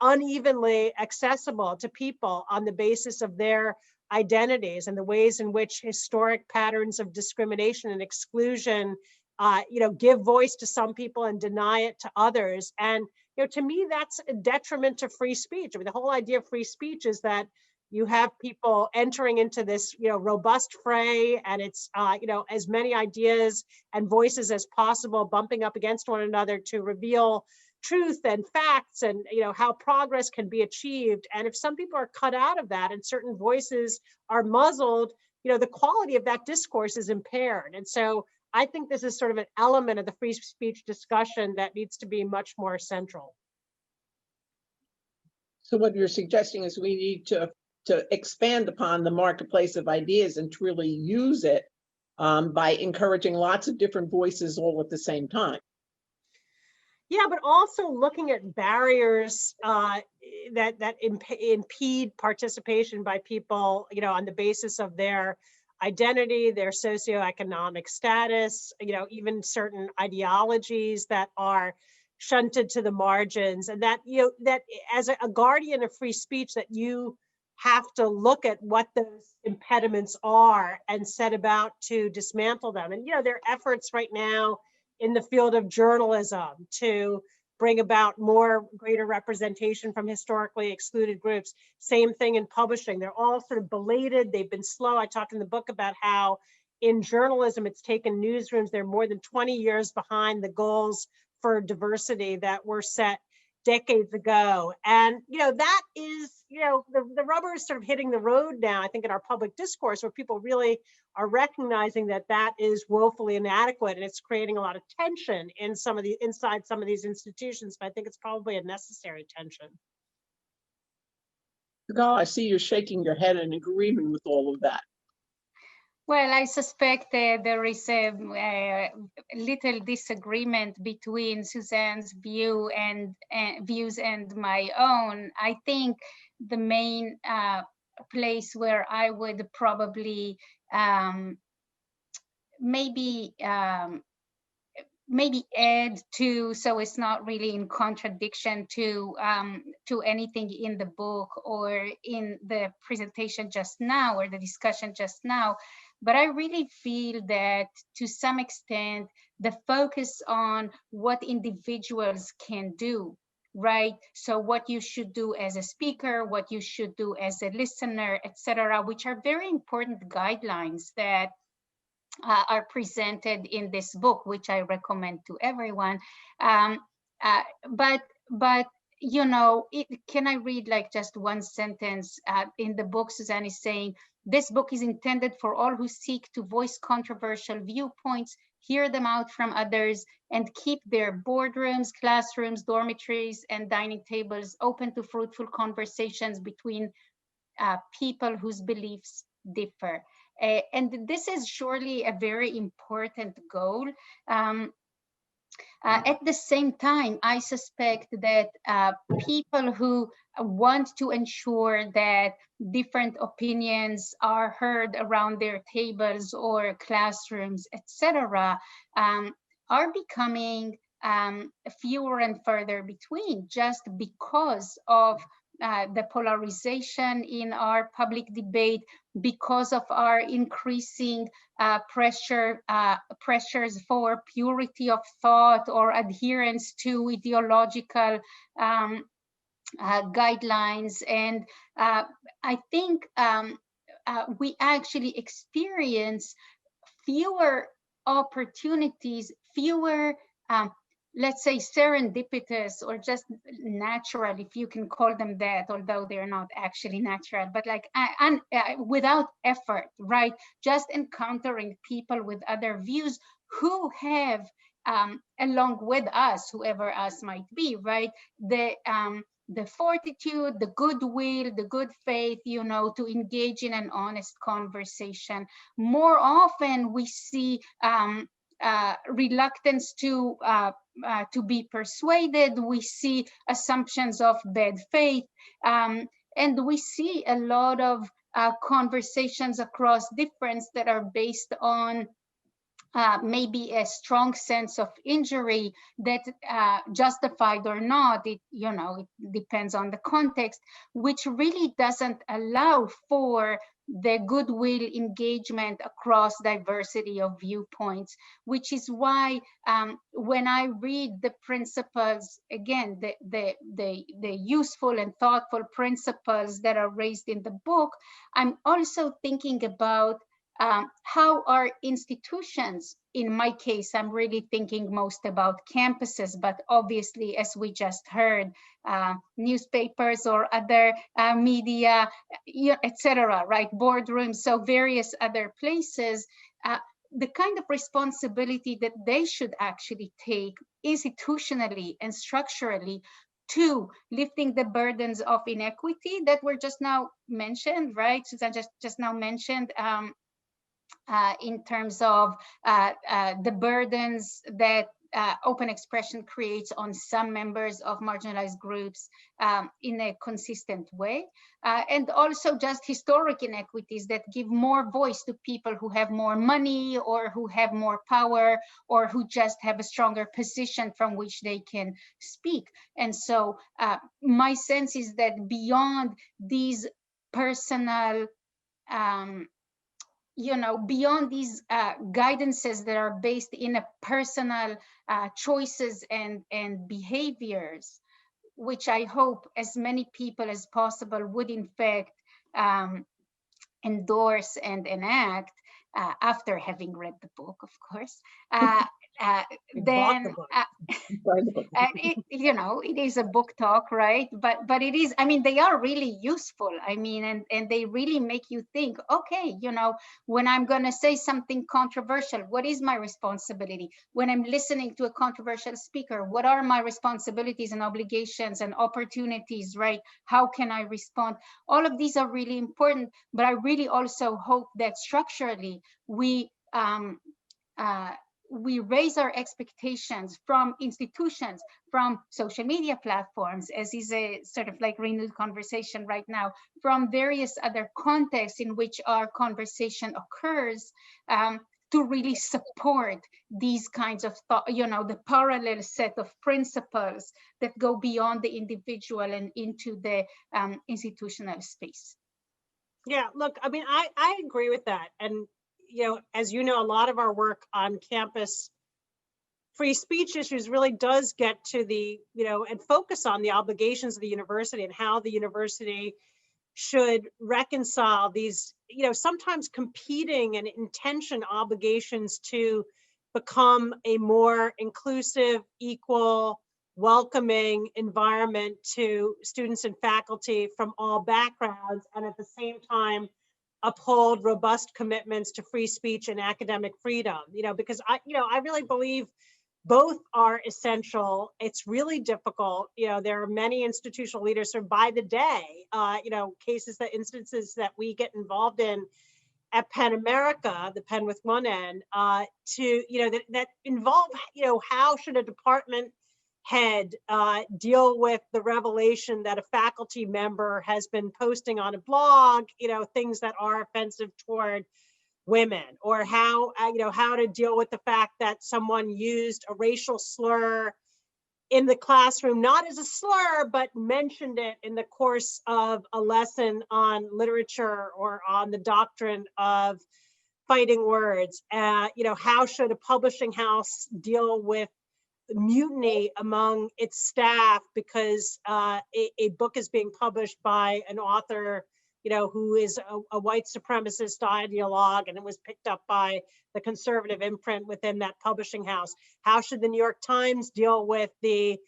unevenly accessible to people on the basis of their identities and the ways in which historic patterns of discrimination and exclusion, give voice to some people and deny it to others. And, to me, that's a detriment to free speech. I mean, the whole idea of free speech is that, You have people entering into this, robust fray, and it's, as many ideas and voices as possible bumping up against one another to reveal truth and facts and, how progress can be achieved. And if some people are cut out of that and certain voices are muzzled, the quality of that discourse is impaired. And so I think this is sort of an element of the free speech discussion that needs to be much more central. So what you're suggesting is we need to expand upon the marketplace of ideas and truly use it by encouraging lots of different voices all at the same time. Yeah, but also looking at barriers that impede participation by people, on the basis of their identity, their socioeconomic status, even certain ideologies that are shunted to the margins, and that, that as a guardian of free speech, that you have to look at what those impediments are and set about to dismantle them. And, there are efforts right now in the field of journalism to bring about greater representation from historically excluded groups. Same thing in publishing. They're all sort of belated. They've been slow. I talked in the book about how in journalism, it's taken newsrooms, they're more than 20 years behind the goals for diversity that were set decades ago. And, that is, the rubber is sort of hitting the road now, I think, in our public discourse, where people really are recognizing that that is woefully inadequate, and it's creating a lot of tension inside some of these institutions. But I think it's probably a necessary tension. Sigal, I see you're shaking your head in agreement with all of that. Well, I suspect there is a little disagreement between Suzanne's views and my own. I think the main place where I would probably maybe add to, so it's not really in contradiction to anything in the book or in the presentation just now or the discussion just now. But I really feel that to some extent, the focus on what individuals can do, right? So what you should do as a speaker, what you should do as a listener, etc., which are very important guidelines that are presented in this book, which I recommend to everyone. But can I read like just one sentence in the book? Suzanne is saying, this book is intended for all who seek to voice controversial viewpoints, hear them out from others, and keep their boardrooms, classrooms, dormitories, and dining tables open to fruitful conversations between people whose beliefs differ. And this is surely a very important goal. At the same time, I suspect that people who want to ensure that different opinions are heard around their tables or classrooms, etc., are becoming fewer and further between, just because of the polarization in our public debate, because of our increasing pressures for purity of thought or adherence to ideological guidelines. And I think we actually experience fewer opportunities, fewer let's say serendipitous or just natural, if you can call them that, although they're not actually natural, but like without effort, right? Just encountering people with other views who have, along with us, whoever us might be, right? The fortitude, the goodwill, the good faith, to engage in an honest conversation. More often we see reluctance to be persuaded. We see assumptions of bad faith, and we see a lot of conversations across difference that are based on maybe a strong sense of injury that justified or not, it depends on the context, which really doesn't allow for the goodwill engagement across diversity of viewpoints, which is why when I read the principles, again, the useful and thoughtful principles that are raised in the book, I'm also thinking about how our institutions, in my case, I'm really thinking most about campuses, but obviously, as we just heard, newspapers or other media, etc., right? Boardrooms, so various other places, the kind of responsibility that they should actually take institutionally and structurally to lifting the burdens of inequity that were just now mentioned, right? Suzanne just now mentioned, in terms of the burdens that open expression creates on some members of marginalized groups in a consistent way. And also just historic inequities that give more voice to people who have more money or who have more power or who just have a stronger position from which they can speak. And so my sense is that beyond these personal beyond these guidances that are based in a personal choices and behaviors, which I hope as many people as possible would in fact endorse and enact after having read the book, of course, then it is a book talk, right? But it is, I mean, they are really useful. I mean, and they really make you think, okay, when I'm going to say something controversial, what is my responsibility? When I'm listening to a controversial speaker, what are my responsibilities and obligations and opportunities, right? How can I respond? All of these are really important, but I really also hope that structurally we raise our expectations from institutions, from social media platforms, as is a sort of like renewed conversation right now, from various other contexts in which our conversation occurs, to really support these kinds of thought, the parallel set of principles that go beyond the individual and into the institutional space. Yeah, look, I mean, I agree with that. And as you know, a lot of our work on campus free speech issues really does get to the, and focus on the obligations of the university and how the university should reconcile these, sometimes competing and intention obligations to become a more inclusive, equal, welcoming environment to students and faculty from all backgrounds, and at the same time uphold robust commitments to free speech and academic freedom, because I really believe both are essential. It's really difficult. There are many institutional leaders sort of by the day, instances that we get involved in at Penn America, the Penn with one N, that involve, how should a department head deal with the revelation that a faculty member has been posting on a blog, things that are offensive toward women, or how to deal with the fact that someone used a racial slur in the classroom, not as a slur, but mentioned it in the course of a lesson on literature or on the doctrine of fighting words. How should a publishing house deal with mutiny among its staff because a book is being published by an author, who is a white supremacist ideologue, and it was picked up by the conservative imprint within that publishing house? How should the New York Times deal with the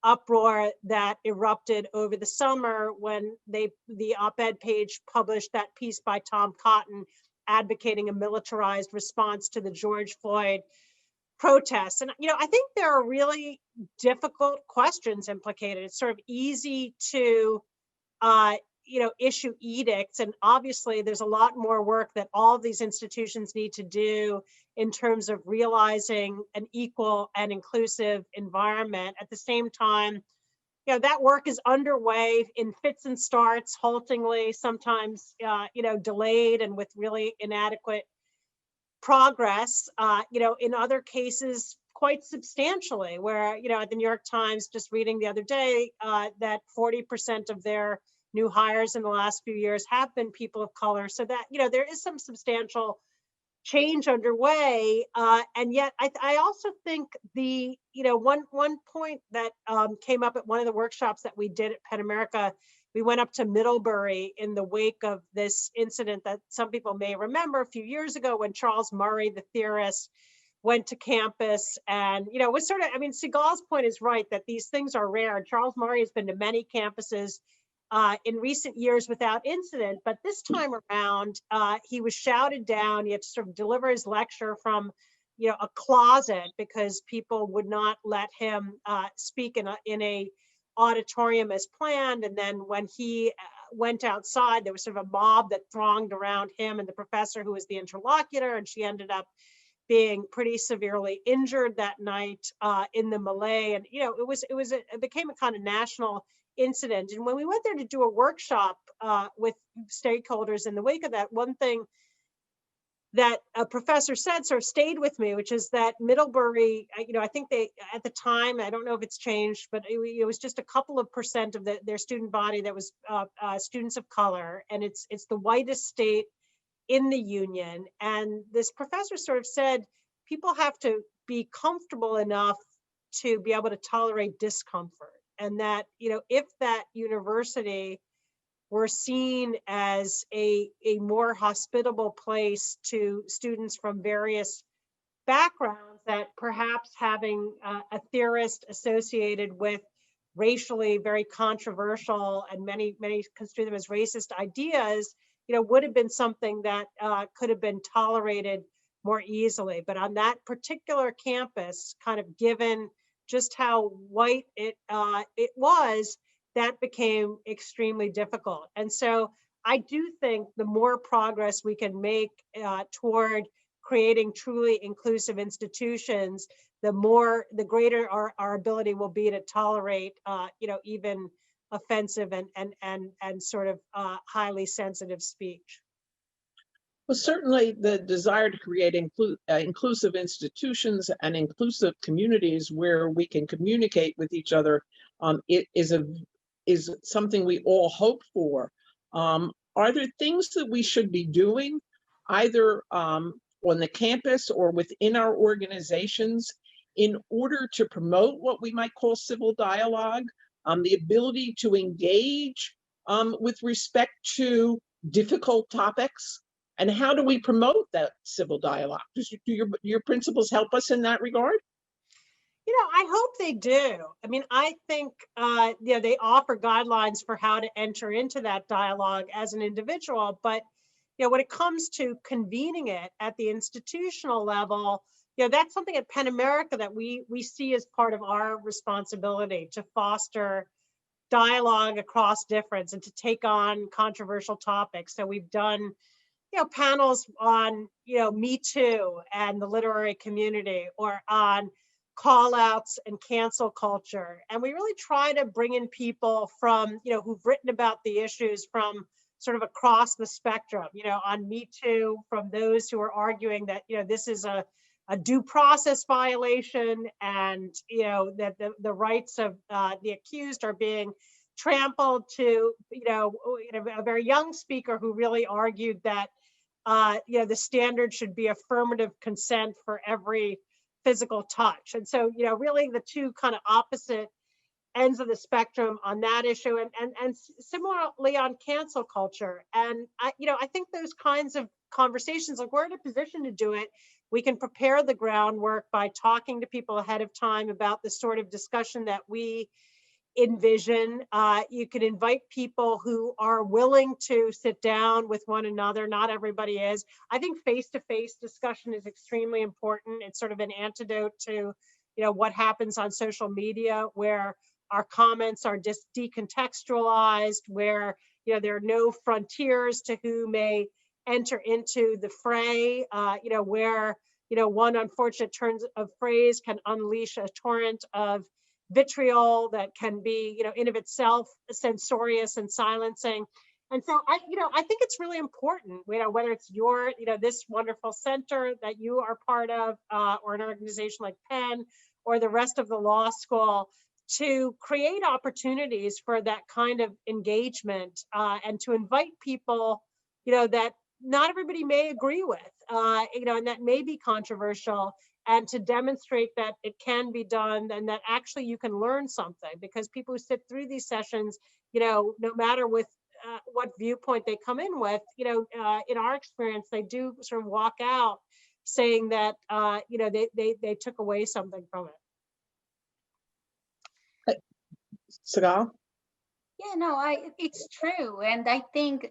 uproar that erupted over the summer when the op-ed page published that piece by Tom Cotton advocating a militarized response to the George Floyd protests? And I think there are really difficult questions implicated. It's sort of easy to issue edicts, and obviously there's a lot more work that all of these institutions need to do in terms of realizing an equal and inclusive environment. At the same time, that work is underway in fits and starts, haltingly, sometimes delayed and with really inadequate progress, in other cases quite substantially, where, at the New York Times, just reading the other day, that 40% of their new hires in the last few years have been people of color. So that, there is some substantial change underway. And yet I also think one point that came up at one of the workshops that we did at Penn America, we went up to Middlebury in the wake of this incident that some people may remember a few years ago when Charles Murray, the theorist, went to campus and, was sort of, Sigal's point is right that these things are rare. Charles Murray has been to many campuses in recent years without incident, but this time around, he was shouted down. He had to sort of deliver his lecture from, a closet because people would not let him speak in a auditorium as planned. And then when he went outside, there was sort of a mob that thronged around him and the professor who was the interlocutor, and she ended up being pretty severely injured that night in the melee. And it became a kind of national incident. And when we went there to do a workshop with stakeholders in the wake of that, one thing that a professor said sort of stayed with me, which is that Middlebury, I think they, at the time, I don't know if it's changed, but it was just a couple of percent of their student body that was students of color. And it's the whitest state in the union. And this professor sort of said, people have to be comfortable enough to be able to tolerate discomfort. And that, if that university were seen as a more hospitable place to students from various backgrounds, that perhaps having a theorist associated with racially very controversial and many construe them as racist ideas, would have been something that could have been tolerated more easily. But on that particular campus, kind of given just how white it was, that became extremely difficult. And so I do think the more progress we can make toward creating truly inclusive institutions, the greater our ability will be to tolerate, even offensive and sort of highly sensitive speech. Well, certainly the desire to create inclusive institutions and inclusive communities where we can communicate with each other is something we all hope for. Are there things that we should be doing either on the campus or within our organizations in order to promote what we might call civil dialogue, the ability to engage with respect to difficult topics? And how do we promote that civil dialogue? Do your principles help us in that regard? I hope they do. I think they offer guidelines for how to enter into that dialogue as an individual. But when it comes to convening it at the institutional level, that's something at Penn America that we see as part of our responsibility to foster dialogue across difference and to take on controversial topics. So we've done panels on Me Too and the literary community, or on call outs and cancel culture. And we really try to bring in people from, who've written about the issues from sort of across the spectrum, on Me Too, from those who are arguing that, this is a due process violation, and, that the rights of the accused are being trampled, to, a very young speaker who really argued that, the standard should be affirmative consent for every physical touch. And so, really the two kind of opposite ends of the spectrum on that issue, and similarly on cancel culture. And I think those kinds of conversations, like, we're in a position to do it. We can prepare the groundwork by talking to people ahead of time about the sort of discussion that we envision. You can invite people who are willing to sit down with one another. Not everybody is. I think face-to-face discussion is extremely important. It's sort of an antidote to, what happens on social media, where our comments are just decontextualized, where, there are no frontiers to who may enter into the fray, where, one unfortunate turn of phrase can unleash a torrent of vitriol that can be, in of itself censorious and silencing. And so I think it's really important, whether it's your, this wonderful center that you are part of, or an organization like Penn, or the rest of the law school, to create opportunities for that kind of engagement and to invite people, that not everybody may agree with, and that may be controversial, and to demonstrate that it can be done and that actually you can learn something, because people who sit through these sessions, no matter with what viewpoint they come in with, in our experience, they do sort of walk out saying that, they took away something from it. Sigal? Yeah, no, it's true. And I think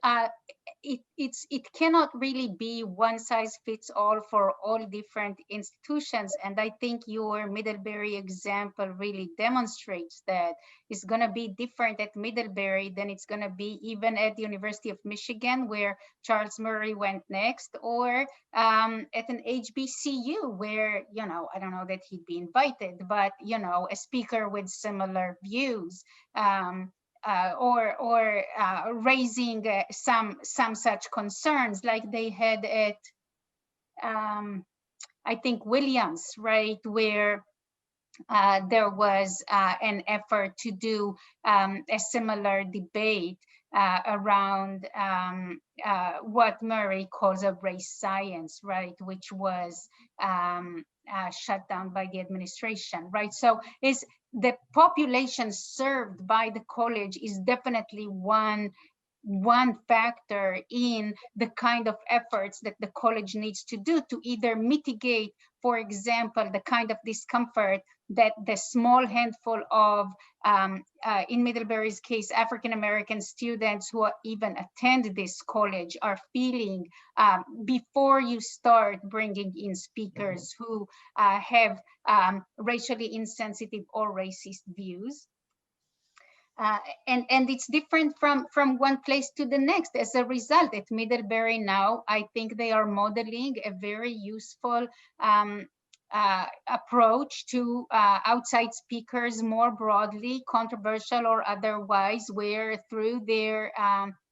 it cannot really be one size fits all for all different institutions. And I think your Middlebury example really demonstrates that it's going to be different at Middlebury than it's going to be even at the University of Michigan, where Charles Murray went next, or at an HBCU where, I don't know that he'd be invited, but, a speaker with similar views. Or raising some such concerns like they had at, I think, Williams, right, where there was an effort to do a similar debate around what Murray calls a race science, right, which was shut down by the administration, right? So is the population served by the college is definitely one factor in the kind of efforts that the college needs to do to either mitigate, for example, the kind of discomfort that the small handful of, in Middlebury's case, African-American students who even attend this college are feeling before you start bringing in speakers who have racially insensitive or racist views. And it's different from one place to the next. As a result, at Middlebury now, I think they are modeling a very useful approach to outside speakers more broadly, controversial or otherwise, where through their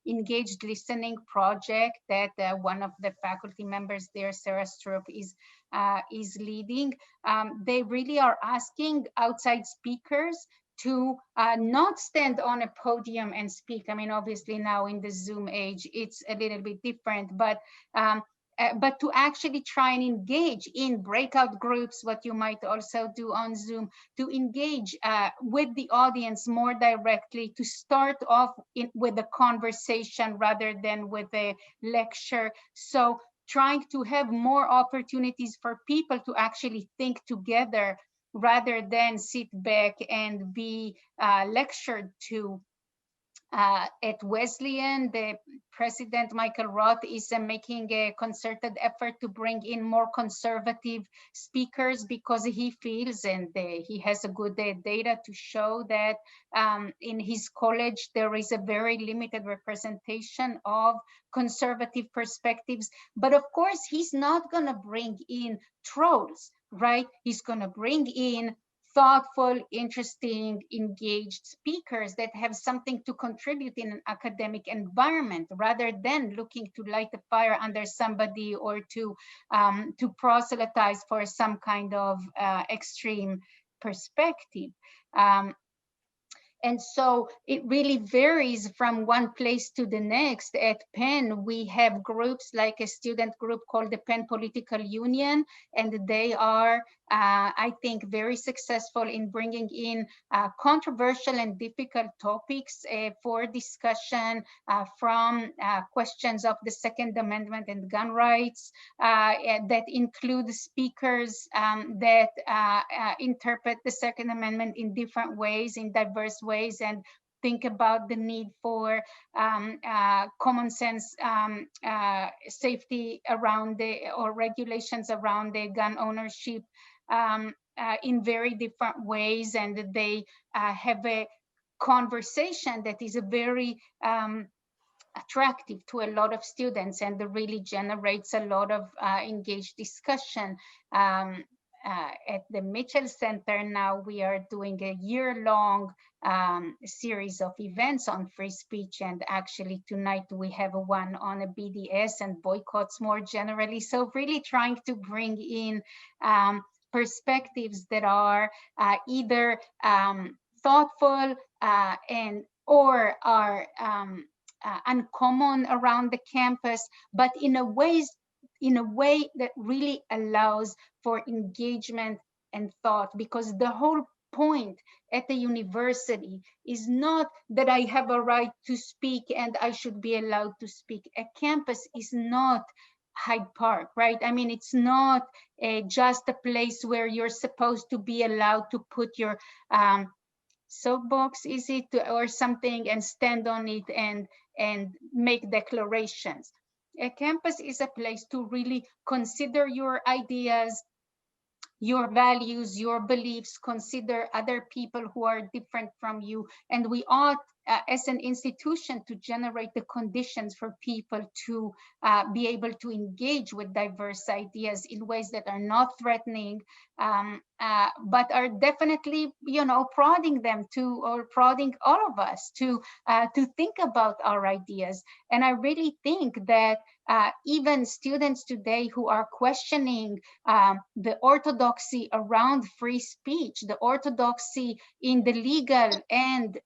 engaged listening project that one of the faculty members there, Sarah Stroop, is leading, they really are asking outside speakers to not stand on a podium and speak. I mean, obviously now in the Zoom age, it's a little bit different, but to actually try and engage in breakout groups, what you might also do on Zoom, to engage with the audience more directly, to start off with a conversation rather than with a lecture. So trying to have more opportunities for people to actually think together rather than sit back and be lectured to. At Wesleyan, the president, Michael Roth, is making a concerted effort to bring in more conservative speakers because he feels, and he has a good data to show that in his college, there is a very limited representation of conservative perspectives. But of course, he's not going to bring in trolls, right? He's going to bring in thoughtful, interesting, engaged speakers that have something to contribute in an academic environment, rather than looking to light a fire under somebody or to proselytize for some kind of extreme perspective. And so it really varies from one place to the next. At Penn, we have groups like a student group called the Penn Political Union, and they are, I think, very successful in bringing in controversial and difficult topics for discussion, from questions of the Second Amendment and gun rights that include speakers that interpret the Second Amendment in different ways, in diverse ways, and think about the need for common sense safety around or regulations around the gun ownership in very different ways. And they have a conversation that is a very attractive to a lot of students and really generates a lot of engaged discussion. At the Mitchell Center now, we are doing a year-long series of events on free speech, and actually tonight we have one on a BDS and boycotts more generally. So really trying to bring in perspectives that are either thoughtful and or are uncommon around the campus, but in a way that really allows for engagement and thought, because the whole point at the university is not that I have a right to speak and I should be allowed to speak. A campus is not Hyde Park, right? I mean, it's not just a place where you're supposed to be allowed to put your soapbox, is it, or something, and stand on it and make declarations. A campus is a place to really consider your ideas, your values, your beliefs, consider other people who are different from you. And we ought, as an institution, to generate the conditions for people to be able to engage with diverse ideas in ways that are not threatening, but are definitely, prodding them to, or prodding all of us to think about our ideas. And I really think that even students today who are questioning the orthodoxy around free speech, the orthodoxy in the legal and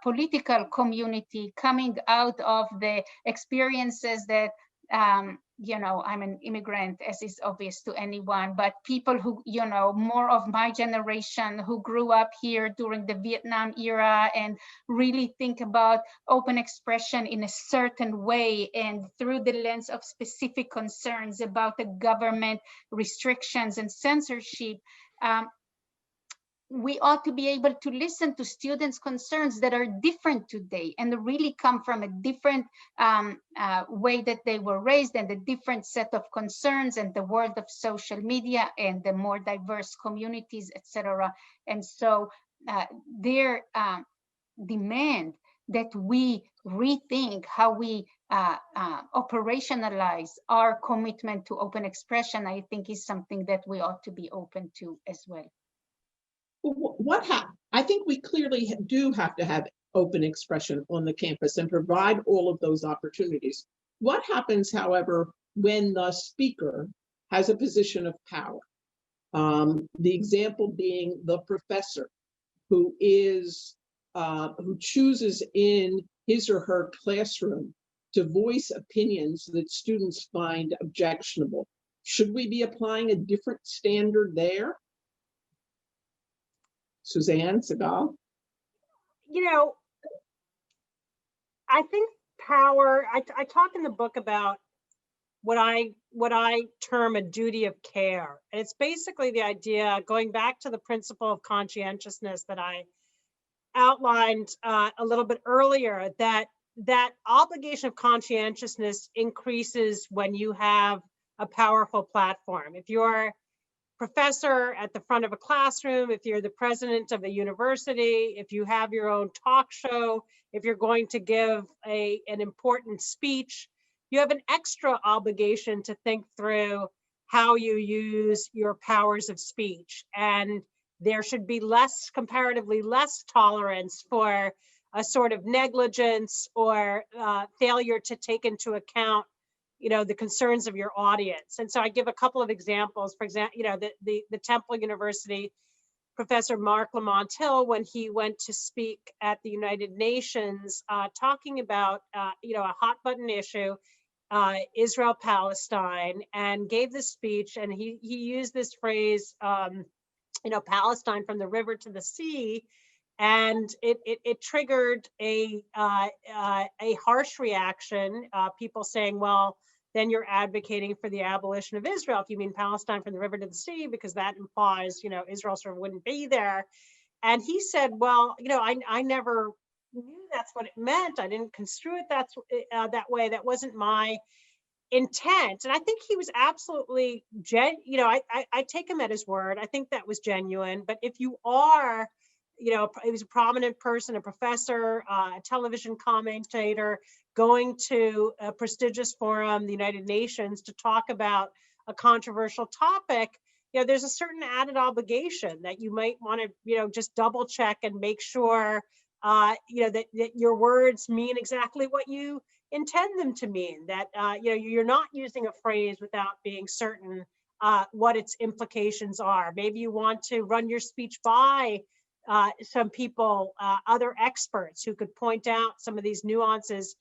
political community, coming out of the experiences that, I'm an immigrant, as is obvious to anyone, but people who, more of my generation who grew up here during the Vietnam era and really think about open expression in a certain way and through the lens of specific concerns about the government restrictions and censorship. We ought to be able to listen to students' concerns that are different today and really come from a different way that they were raised, and a different set of concerns, and the world of social media and the more diverse communities, etc. And so their demand that we rethink how we operationalize our commitment to open expression, I think, is something that we ought to be open to as well. I think we clearly do have to have open expression on the campus and provide all of those opportunities. What happens, however, when the speaker has a position of power? The example being the professor who chooses in his or her classroom to voice opinions that students find objectionable. Should we be applying a different standard there? Suzanne, Sigal? I think power, I talk in the book about what I term a duty of care. And it's basically the idea, going back to the principle of conscientiousness that I outlined a little bit earlier, that obligation of conscientiousness increases when you have a powerful platform. If you're professor at the front of a classroom, if you're the president of a university, if you have your own talk show, if you're going to give an important speech, you have an extra obligation to think through how you use your powers of speech. And there should be comparatively less tolerance for a sort of negligence or failure to take into account the concerns of your audience. And so I give a couple of examples. For example, the Temple University professor Mark Lamont Hill, when he went to speak at the United Nations, talking about a hot button issue, Israel-Palestine, and gave this speech, and he used this phrase, Palestine from the river to the sea, and it triggered a harsh reaction. People saying, well, then you're advocating for the abolition of Israel if you mean Palestine from the river to the sea, because that implies, Israel sort of wouldn't be there. And he said, well, I never knew that's what it meant. I didn't construe it that way. That wasn't my intent. And I think he was absolutely, I take him at his word. I think that was genuine. But if you are, he was a prominent person, a professor, a television commentator, going to a prestigious forum, the United Nations, to talk about a controversial topic, there's a certain added obligation that you might want to, just double check and make sure, that your words mean exactly what you intend them to mean, that, you're not using a phrase without being certain what its implications are. Maybe you want to run your speech by some people, other experts who could point out some of these nuances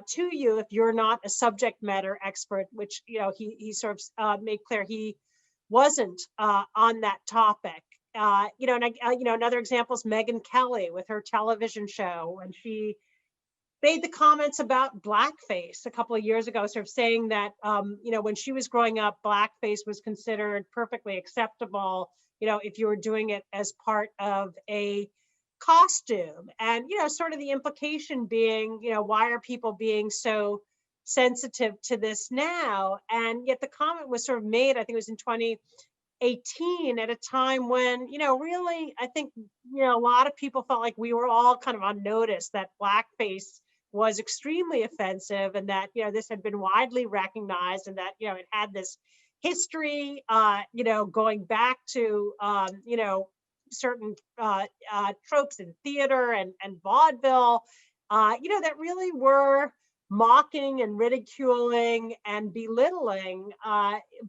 to you if you're not a subject matter expert, which, you know, he sort of made clear he wasn't on that topic. You know, and you know, another example is Megyn Kelly with her television show, when she made the comments about blackface a couple of years ago, sort of saying that, you know, when she was growing up, blackface was considered perfectly acceptable, you know, if you were doing it as part of a costume. And, you know, sort of the implication being, you know, why are people being so sensitive to this now? And yet the comment was sort of made, I think it was in 2018, at a time when, you know, really, I think, you know, a lot of people felt like we were all kind of on notice that blackface was extremely offensive, and that, you know, this had been widely recognized, and that, you know, it had this history, you know, going back to, you know, certain tropes in theater and vaudeville, you know, that really were mocking and ridiculing and belittling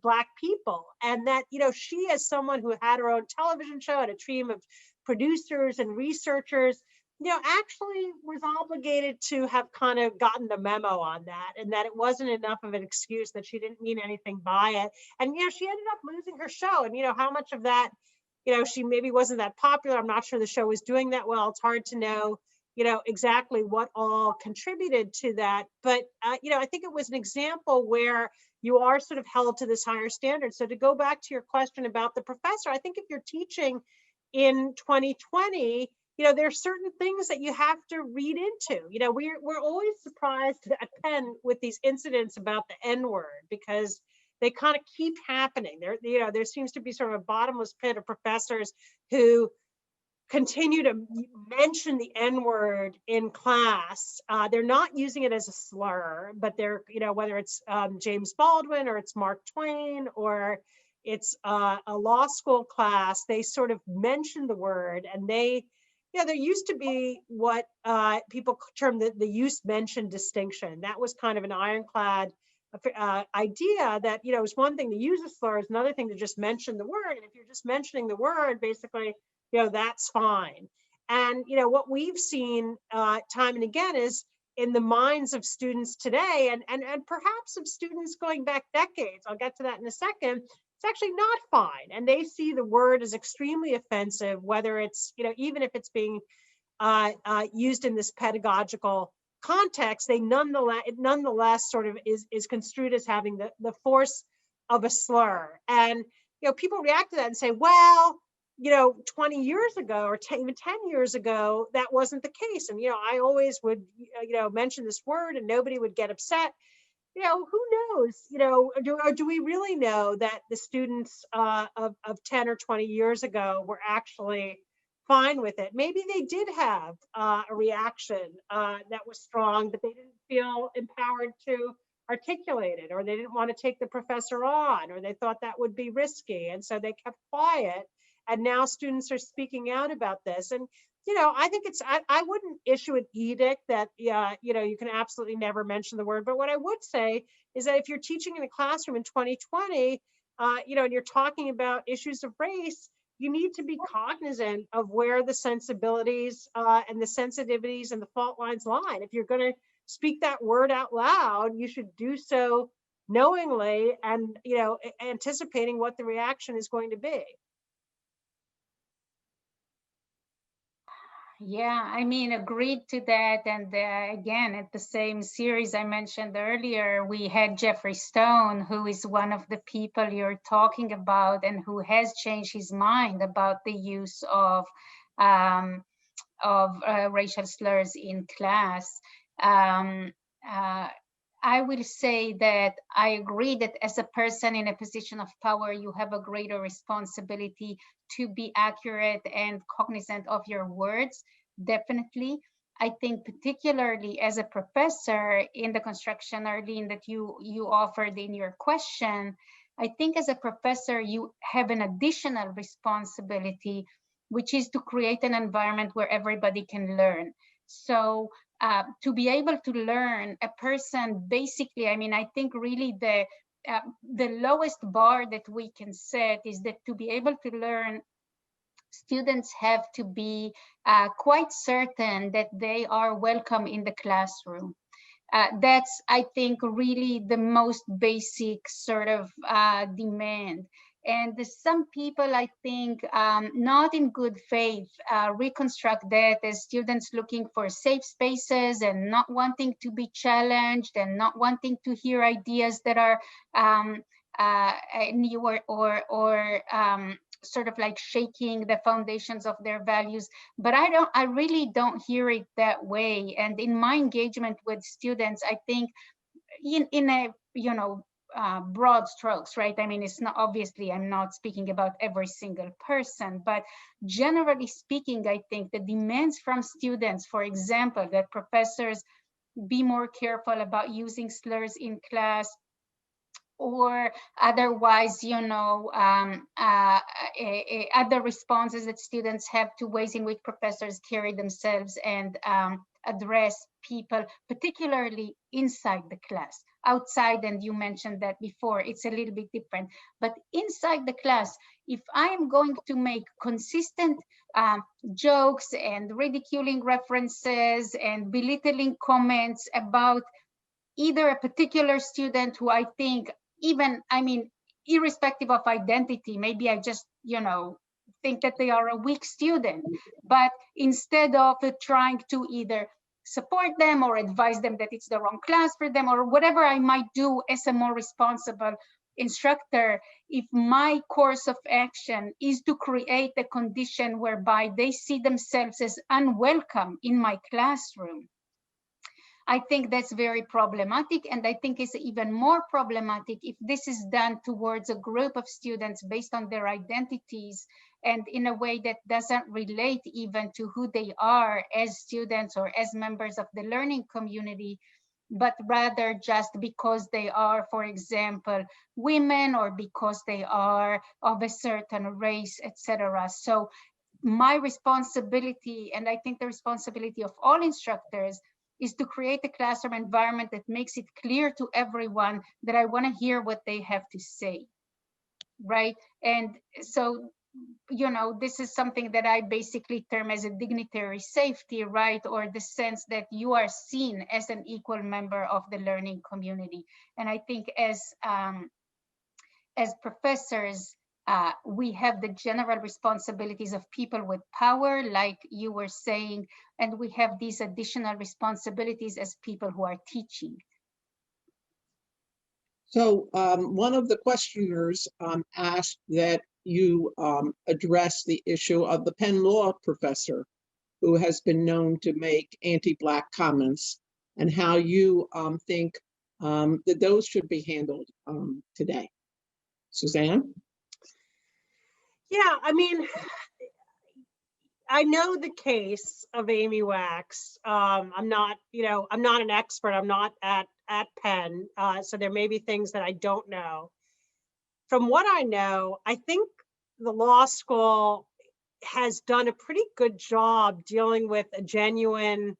Black people. And that, you know, she, as someone who had her own television show and a team of producers and researchers, you know, actually was obligated to have kind of gotten the memo on that, and that it wasn't enough of an excuse, that she didn't mean anything by it. And, you know, she ended up losing her show. And, you know, how much of that, you know, she maybe wasn't that popular. I'm not sure the show was doing that well. It's hard to know, you know, exactly what all contributed to that. But, you know, I think it was an example where you are sort of held to this higher standard. So to go back to your question about the professor, I think if you're teaching in 2020, you know, there are certain things that you have to read into. You know, we're always surprised at Penn with these incidents about the N-word, because they kind of keep happening. There, you know, there seems to be sort of a bottomless pit of professors who continue to mention the N-word in class. They're not using it as a slur, but they're, you know, whether it's James Baldwin or it's Mark Twain or it's a law school class, they sort of mention the word. And they, you know, there used to be what people term the use-mention distinction. That was kind of an ironclad idea that, you know, it's one thing to use a slur, it's another thing to just mention the word. And if you're just mentioning the word, basically, you know, that's fine. And, you know, what we've seen time and again is in the minds of students today, and perhaps of students going back decades, I'll get to that in a second, it's actually not fine. And they see the word as extremely offensive, whether it's, you know, even if it's being used in this pedagogical context, they nonetheless sort of is construed as having the force of a slur. And, you know, people react to that and say, well, you know, 20 years ago or even 10 years ago, that wasn't the case. And, you know, I always would, you know, mention this word and nobody would get upset. You know, who knows, you know, do we really know that the students of 10 or 20 years ago were actually fine with it? Maybe they did have a reaction that was strong, but they didn't feel empowered to articulate it, or they didn't want to take the professor on, or they thought that would be risky. And so they kept quiet. And now students are speaking out about this. And, you know, I think it's, I wouldn't issue an edict that, you know, you can absolutely never mention the word. But what I would say is that if you're teaching in a classroom in 2020, you know, and you're talking about issues of race, you need to be cognizant of where the sensibilities and the sensitivities and the fault lines lie. If you're going to speak that word out loud, you should do so knowingly and, you know, anticipating what the reaction is going to be. Yeah, I mean, agreed to that. And again, at the same series I mentioned earlier, we had Jeffrey Stone, who is one of the people you're talking about and who has changed his mind about the use of racial slurs in class. I will say that I agree that as a person in a position of power, you have a greater responsibility to be accurate and cognizant of your words, definitely. I think particularly as a professor in the construction, Arlene, that you offered in your question, I think as a professor, you have an additional responsibility, which is to create an environment where everybody can learn. So to be able to learn, a person basically, I mean, I think really the lowest bar that we can set is that to be able to learn, students have to be quite certain that they are welcome in the classroom. That's, I think, really the most basic sort of demand. And some people, I think, not in good faith, reconstruct that as students looking for safe spaces and not wanting to be challenged and not wanting to hear ideas that are new or sort of like shaking the foundations of their values. But I really don't hear it that way. And in my engagement with students, I think in a, you know, broad strokes, right? I mean, it's not, obviously, I'm not speaking about every single person, but generally speaking, I think the demands from students, for example, that professors be more careful about using slurs in class, or otherwise, you know, other responses that students have to ways in which professors carry themselves and address people, particularly inside the class. Outside, and you mentioned that before, it's a little bit different. But inside the class, if I am going to make consistent jokes and ridiculing references and belittling comments about either a particular student who I think, even, I mean, irrespective of identity, maybe I just, you know, think that they are a weak student, but instead of trying to either support them or advise them that it's the wrong class for them or whatever I might do as a more responsible instructor, if my course of action is to create a condition whereby they see themselves as unwelcome in my classroom, I think that's very problematic. And I think it's even more problematic if this is done towards a group of students based on their identities and in a way that doesn't relate even to who they are as students or as members of the learning community, but rather just because they are, for example, women or because they are of a certain race, etc. So my responsibility, and I think the responsibility of all instructors, is to create a classroom environment that makes it clear to everyone that I want to hear what they have to say, right? And so, you know, this is something that I basically term as a dignitary safety, right? Or the sense that you are seen as an equal member of the learning community. And I think as professors, we have the general responsibilities of people with power, like you were saying, and we have these additional responsibilities as people who are teaching. So one of the questioners asked that you address the issue of the Penn Law professor who has been known to make anti-Black comments, and how you think that those should be handled today. Suzanne? Yeah, I mean, I know the case of Amy Wax. I'm not, you know, I'm not an expert. I'm not at Penn, so there may be things that I don't know. From what I know, I think the law school has done a pretty good job dealing with a genuine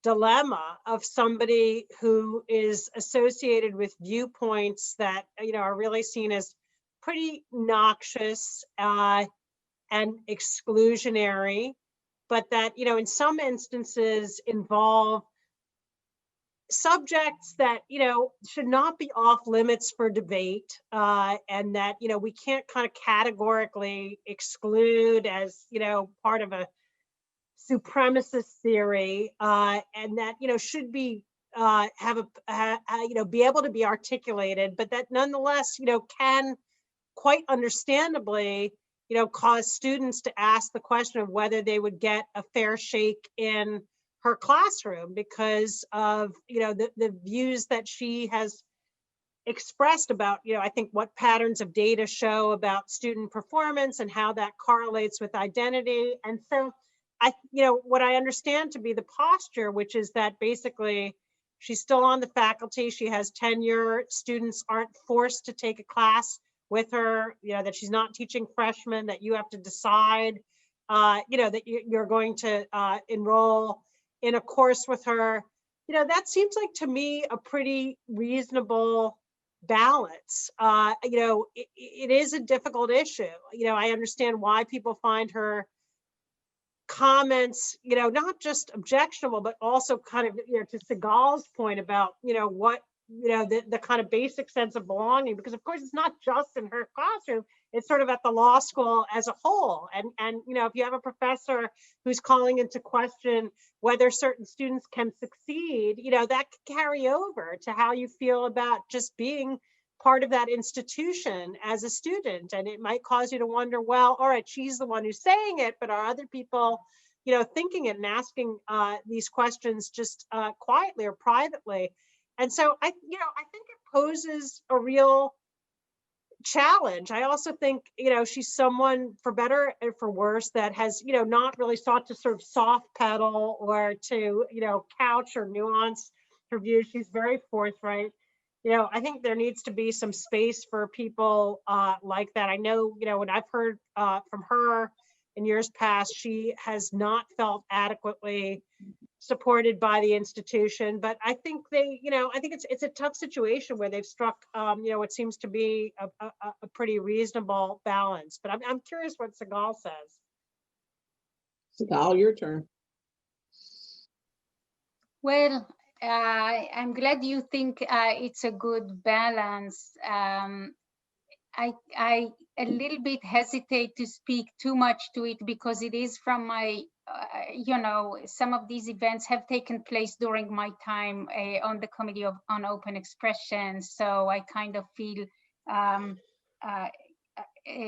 dilemma of somebody who is associated with viewpoints that, you know, are really seen as pretty noxious and exclusionary, but that, you know, in some instances involve subjects that, you know, should not be off limits for debate, and that, you know, we can't kind of categorically exclude as, you know, part of a supremacist theory, and that, you know, should be have a you know, be able to be articulated, but that nonetheless, you know, can quite understandably, you know, cause students to ask the question of whether they would get a fair shake in her classroom because of, you know, the views that she has expressed about, you know, I think what patterns of data show about student performance and how that correlates with identity. And so you know, what I understand to be the posture, which is that basically she's still on the faculty, she has tenure, students aren't forced to take a class with her, you know, that she's not teaching freshmen, that you have to decide, you know, that you're going to enroll in a course with her. You know, that seems like to me a pretty reasonable balance. It is a difficult issue. I understand why people find her comments, not just objectionable, but also kind of, to Sigal's point about, what, the kind of basic sense of belonging, because of course it's not just in her classroom, it's sort of at the law school as a whole. And if you have a professor who's calling into question whether certain students can succeed, that could carry over to how you feel about just being part of that institution as a student. And it might cause you to wonder, well, all right, she's the one who's saying it, but are other people, thinking it and asking these questions just quietly or privately? And so I think it poses a real challenge. I also think, she's someone, for better and for worse, that has, not really sought to sort of soft pedal or to, couch or nuance her views. She's very forthright. I think there needs to be some space for people like that. I know, when I've heard from her in years past, she has not felt adequately supported by the institution, but I think I think it's a tough situation where they've struck, what seems to be a pretty reasonable balance. But I'm curious what Sigal says. Sigal, your turn. Well, I'm glad you think it's a good balance. I a little bit hesitate to speak too much to it because it is from my, some of these events have taken place during my time on the Committee on Open Expression. So I kind of feel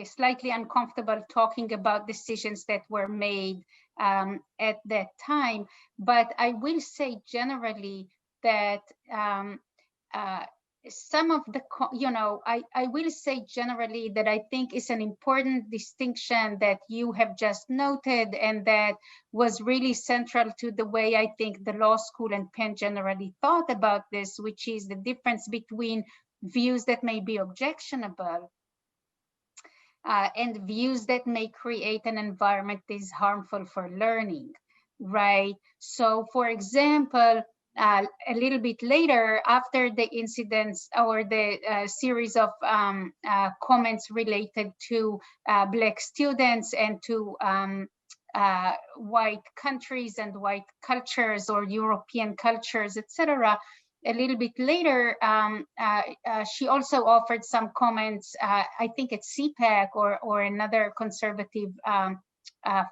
slightly uncomfortable talking about decisions that were made at that time. But I will say generally that some of the, I will say generally that I think is an important distinction that you have just noted, and that was really central to the way I think the law school and Penn generally thought about this, which is the difference between views that may be objectionable and views that may create an environment that is harmful for learning, right? So for example, a little bit later, after the incidents or the series of comments related to Black students and to white countries and white cultures or European cultures, etc., a little bit later, she also offered some comments, I think at CPAC or another conservative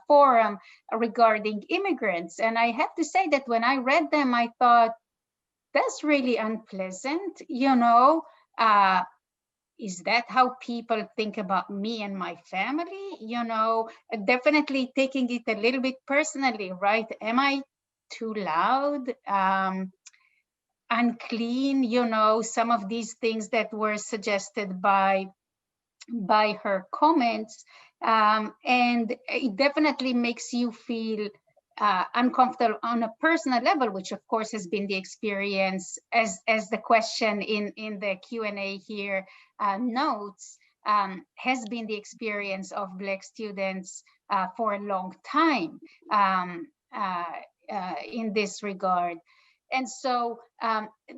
forum regarding immigrants. And I have to say that when I read them, I thought, that's really unpleasant. Is that how people think about me and my family? Definitely taking it a little bit personally, right? Am I too loud? Unclean? Some of these things that were suggested by her comments. And it definitely makes you feel uncomfortable on a personal level, which of course has been the experience, as the question in the Q&A here notes, has been the experience of Black students for a long time in this regard. And so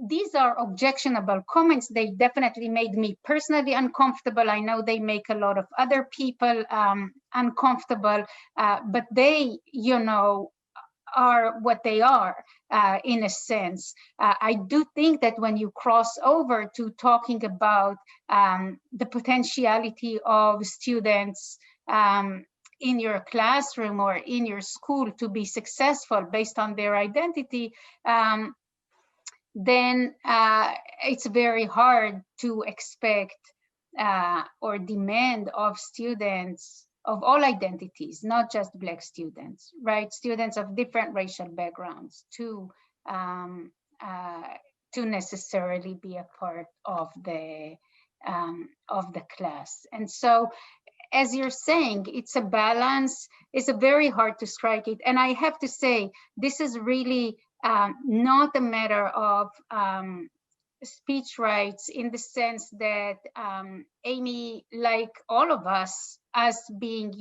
these are objectionable comments. They definitely made me personally uncomfortable. I know they make a lot of other people uncomfortable, but they, are what they are in a sense. I do think that when you cross over to talking about the potentiality of students in your classroom or in your school to be successful based on their identity, then it's very hard to expect or demand of students of all identities, not just Black students, right? Students of different racial backgrounds to necessarily be a part of the class. And so, as you're saying, it's a balance. It's a very hard to strike it. And I have to say, this is really not a matter of speech rights in the sense that Amy, like all of us, as being,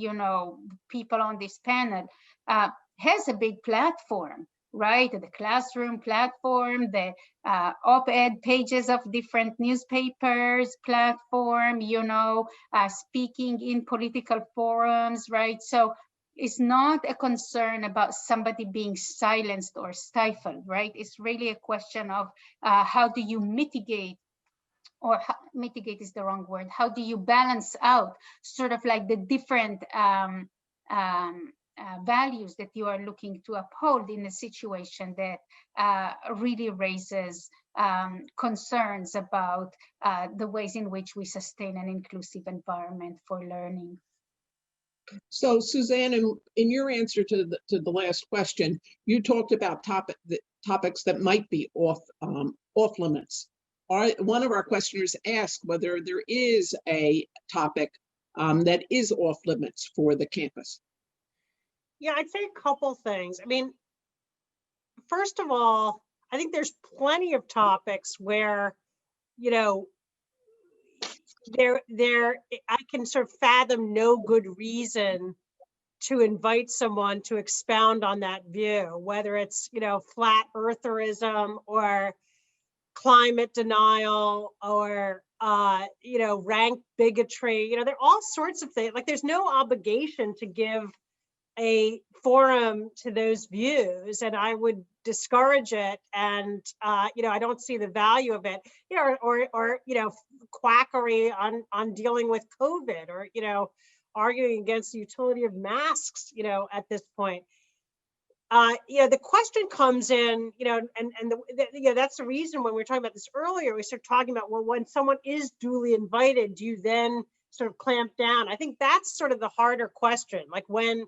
people on this panel, has a big platform right? The classroom platform, the op-ed pages of different newspapers platform, you know, speaking in political forums, right? So it's not a concern about somebody being silenced or stifled, right? It's really a question of how do you mitigate, or mitigate is the wrong word, how do you balance out sort of like the different values that you are looking to uphold in a situation that really raises concerns about the ways in which we sustain an inclusive environment for learning. So Suzanne, in your answer to the last question, you talked about topics that might be off limits. One of our questioners asked whether there is a topic that is off limits for the campus. Yeah, I'd say a couple things. I mean, first of all, I think there's plenty of topics where, you know, I can sort of fathom no good reason to invite someone to expound on that view, whether it's, you know, flat eartherism or climate denial or, you know, rank bigotry. You know, there are all sorts of things. Like, there's no obligation to give a forum to those views, and I would discourage it. And you know, I don't see the value of it. You know, or you know, quackery on dealing with COVID, or, you know, arguing against the utility of masks. You know, at this point, you know, the question comes in. You know, you know, that's the reason when we were talking about this earlier, we started talking about, well, when someone is duly invited, do you then sort of clamp down? I think that's sort of the harder question. Like, when,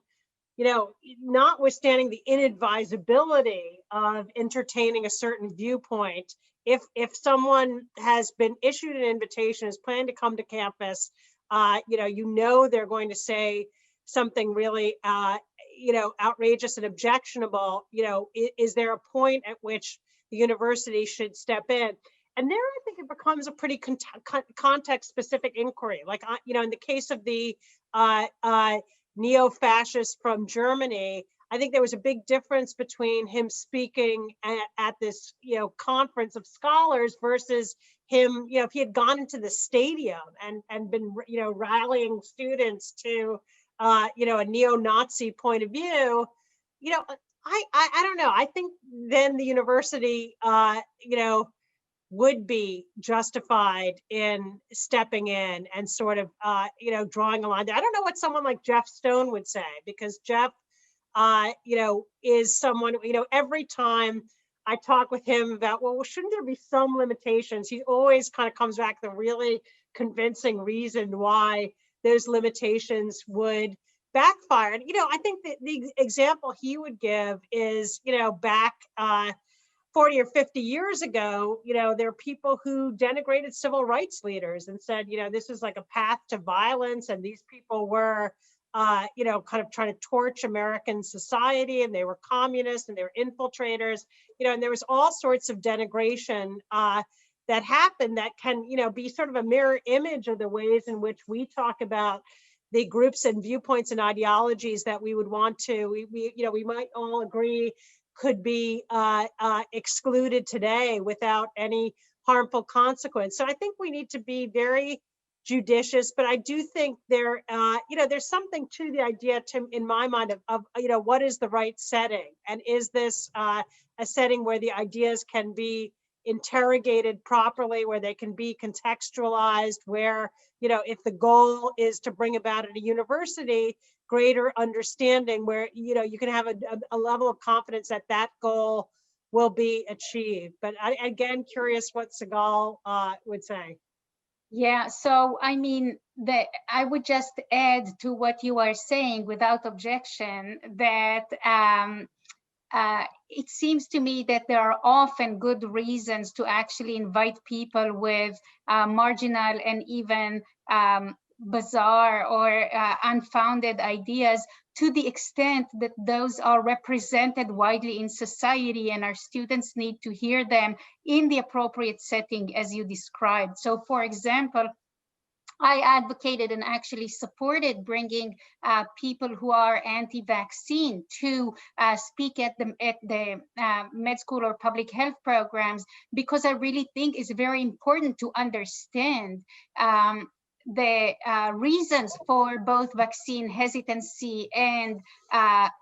you know, notwithstanding the inadvisability of entertaining a certain viewpoint, if someone has been issued an invitation, is planning to come to campus, you know, they're going to say something really, you know, outrageous and objectionable. You know, is there a point at which the university should step in? And there, I think it becomes a pretty context-specific inquiry. Like, you know, in the case of the neo-fascist from Germany, I think there was a big difference between him speaking at this, you know, conference of scholars versus him, you know, if he had gone into the stadium and been, you know, rallying students to, you know, a neo-Nazi point of view. You know, I don't know. I think then the university, you know, would be justified in stepping in and sort of, you know, drawing a line there. I don't know what someone like Jeff Stone would say, because Jeff, you know, is someone, you know, every time I talk with him about, well, shouldn't there be some limitations? He always kind of comes back with a really convincing reason why those limitations would backfire. And, you know, I think that the example he would give is, you know, back 40 or 50 years ago, you know, there are people who denigrated civil rights leaders and said, you know, this is like a path to violence, and these people were, you know, kind of trying to torch American society, and they were communists and they were infiltrators, you know, and there was all sorts of denigration that happened that can, you know, be sort of a mirror image of the ways in which we talk about the groups and viewpoints and ideologies that we would want to, you know, we might all agree could be excluded today without any harmful consequence. So I think we need to be very judicious, but I do think there, you know, there's something to the idea, Tim, in my mind, of you know, what is the right setting, and is this a setting where the ideas can be interrogated properly, where they can be contextualized, where, you know, if the goal is to bring about at a university greater understanding, where, you know, you can have a level of confidence that that goal will be achieved. But again, curious what Sigal would say. Yeah, so I mean, I would just add to what you are saying without objection that it seems to me that there are often good reasons to actually invite people with marginal and even bizarre or unfounded ideas, to the extent that those are represented widely in society, and our students need to hear them in the appropriate setting as you described. So for example, I advocated and actually supported bringing people who are anti-vaccine to speak at the med school or public health programs, because I really think it's very important to understand the reasons for both vaccine hesitancy and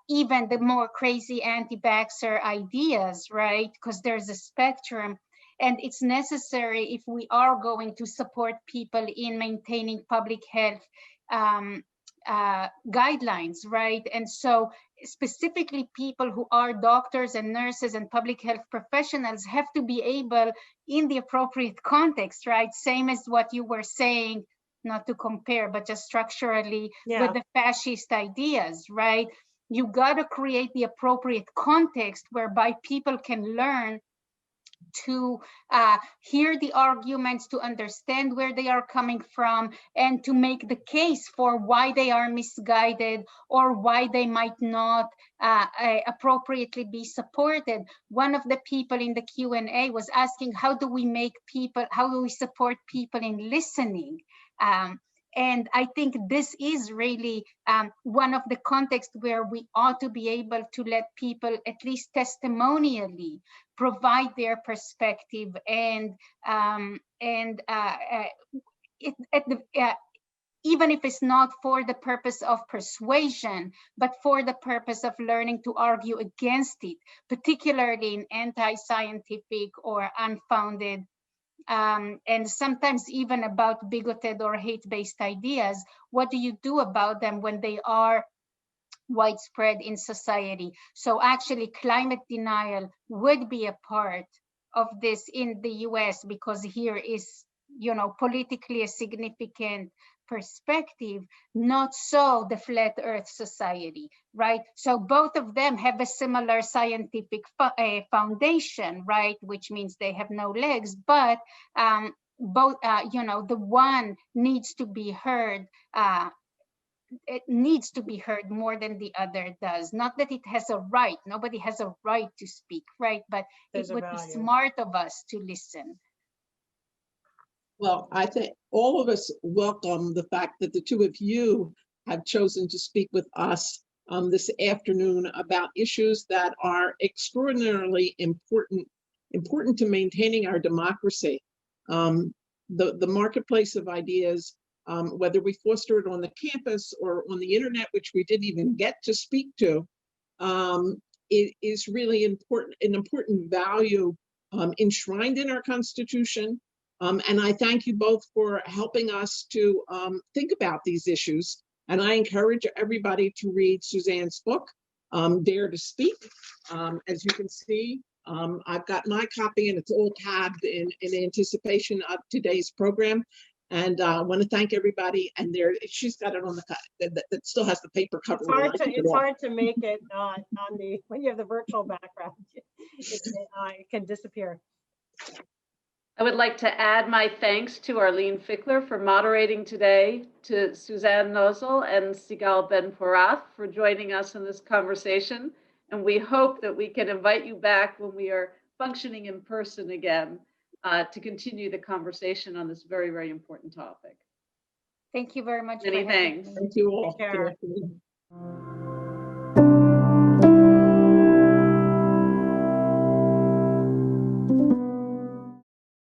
even the more crazy anti-vaxxer ideas, right? Because there's a spectrum. And it's necessary if we are going to support people in maintaining public health guidelines, right? And so specifically people who are doctors and nurses and public health professionals have to be able, in the appropriate context, right? Same as what you were saying, not to compare, but just structurally with the fascist ideas, right? You got to create the appropriate context whereby people can learn to hear the arguments, to understand where they are coming from, and to make the case for why they are misguided or why they might not appropriately be supported. One of the people in the Q&A was asking, how do we support people in listening? And I think this is really one of the contexts where we ought to be able to let people, at least testimonially, provide their perspective, and even if it's not for the purpose of persuasion, but for the purpose of learning to argue against it, particularly in anti-scientific or unfounded and sometimes even about bigoted or hate-based ideas. What do you do about them when they are widespread in society? So actually climate denial would be a part of this in the US, because here is, politically a significant perspective, not so the Flat Earth Society, right? So both of them have a similar scientific foundation, right? Which means they have no legs, but both, the one needs to be heard. It needs to be heard more than the other does. Not that it has a right, nobody has a right to speak, right? But it would be smart of us to listen. Well, I think all of us welcome the fact that the two of you have chosen to speak with us this afternoon about issues that are extraordinarily important to maintaining our democracy. The marketplace of ideas, whether we foster it on the campus or on the internet, which we didn't even get to speak to, it is really important, an important value enshrined in our Constitution. And I thank you both for helping us to think about these issues. And I encourage everybody to read Suzanne's book, Dare to Speak. As you can see, I've got my copy and it's all tabbed in anticipation of today's program. And I want to thank everybody. And she's got it on that still has the paper cover. It's hard to make it on when you have the virtual background. It can disappear. I would like to add my thanks to Arlene Fickler for moderating today, to Suzanne Nossel and Sigal Ben-Porath for joining us in this conversation. And we hope that we can invite you back when we are functioning in person again to continue the conversation on this very, very important topic. Thank you very much. Many thanks. Thank you all. Take care.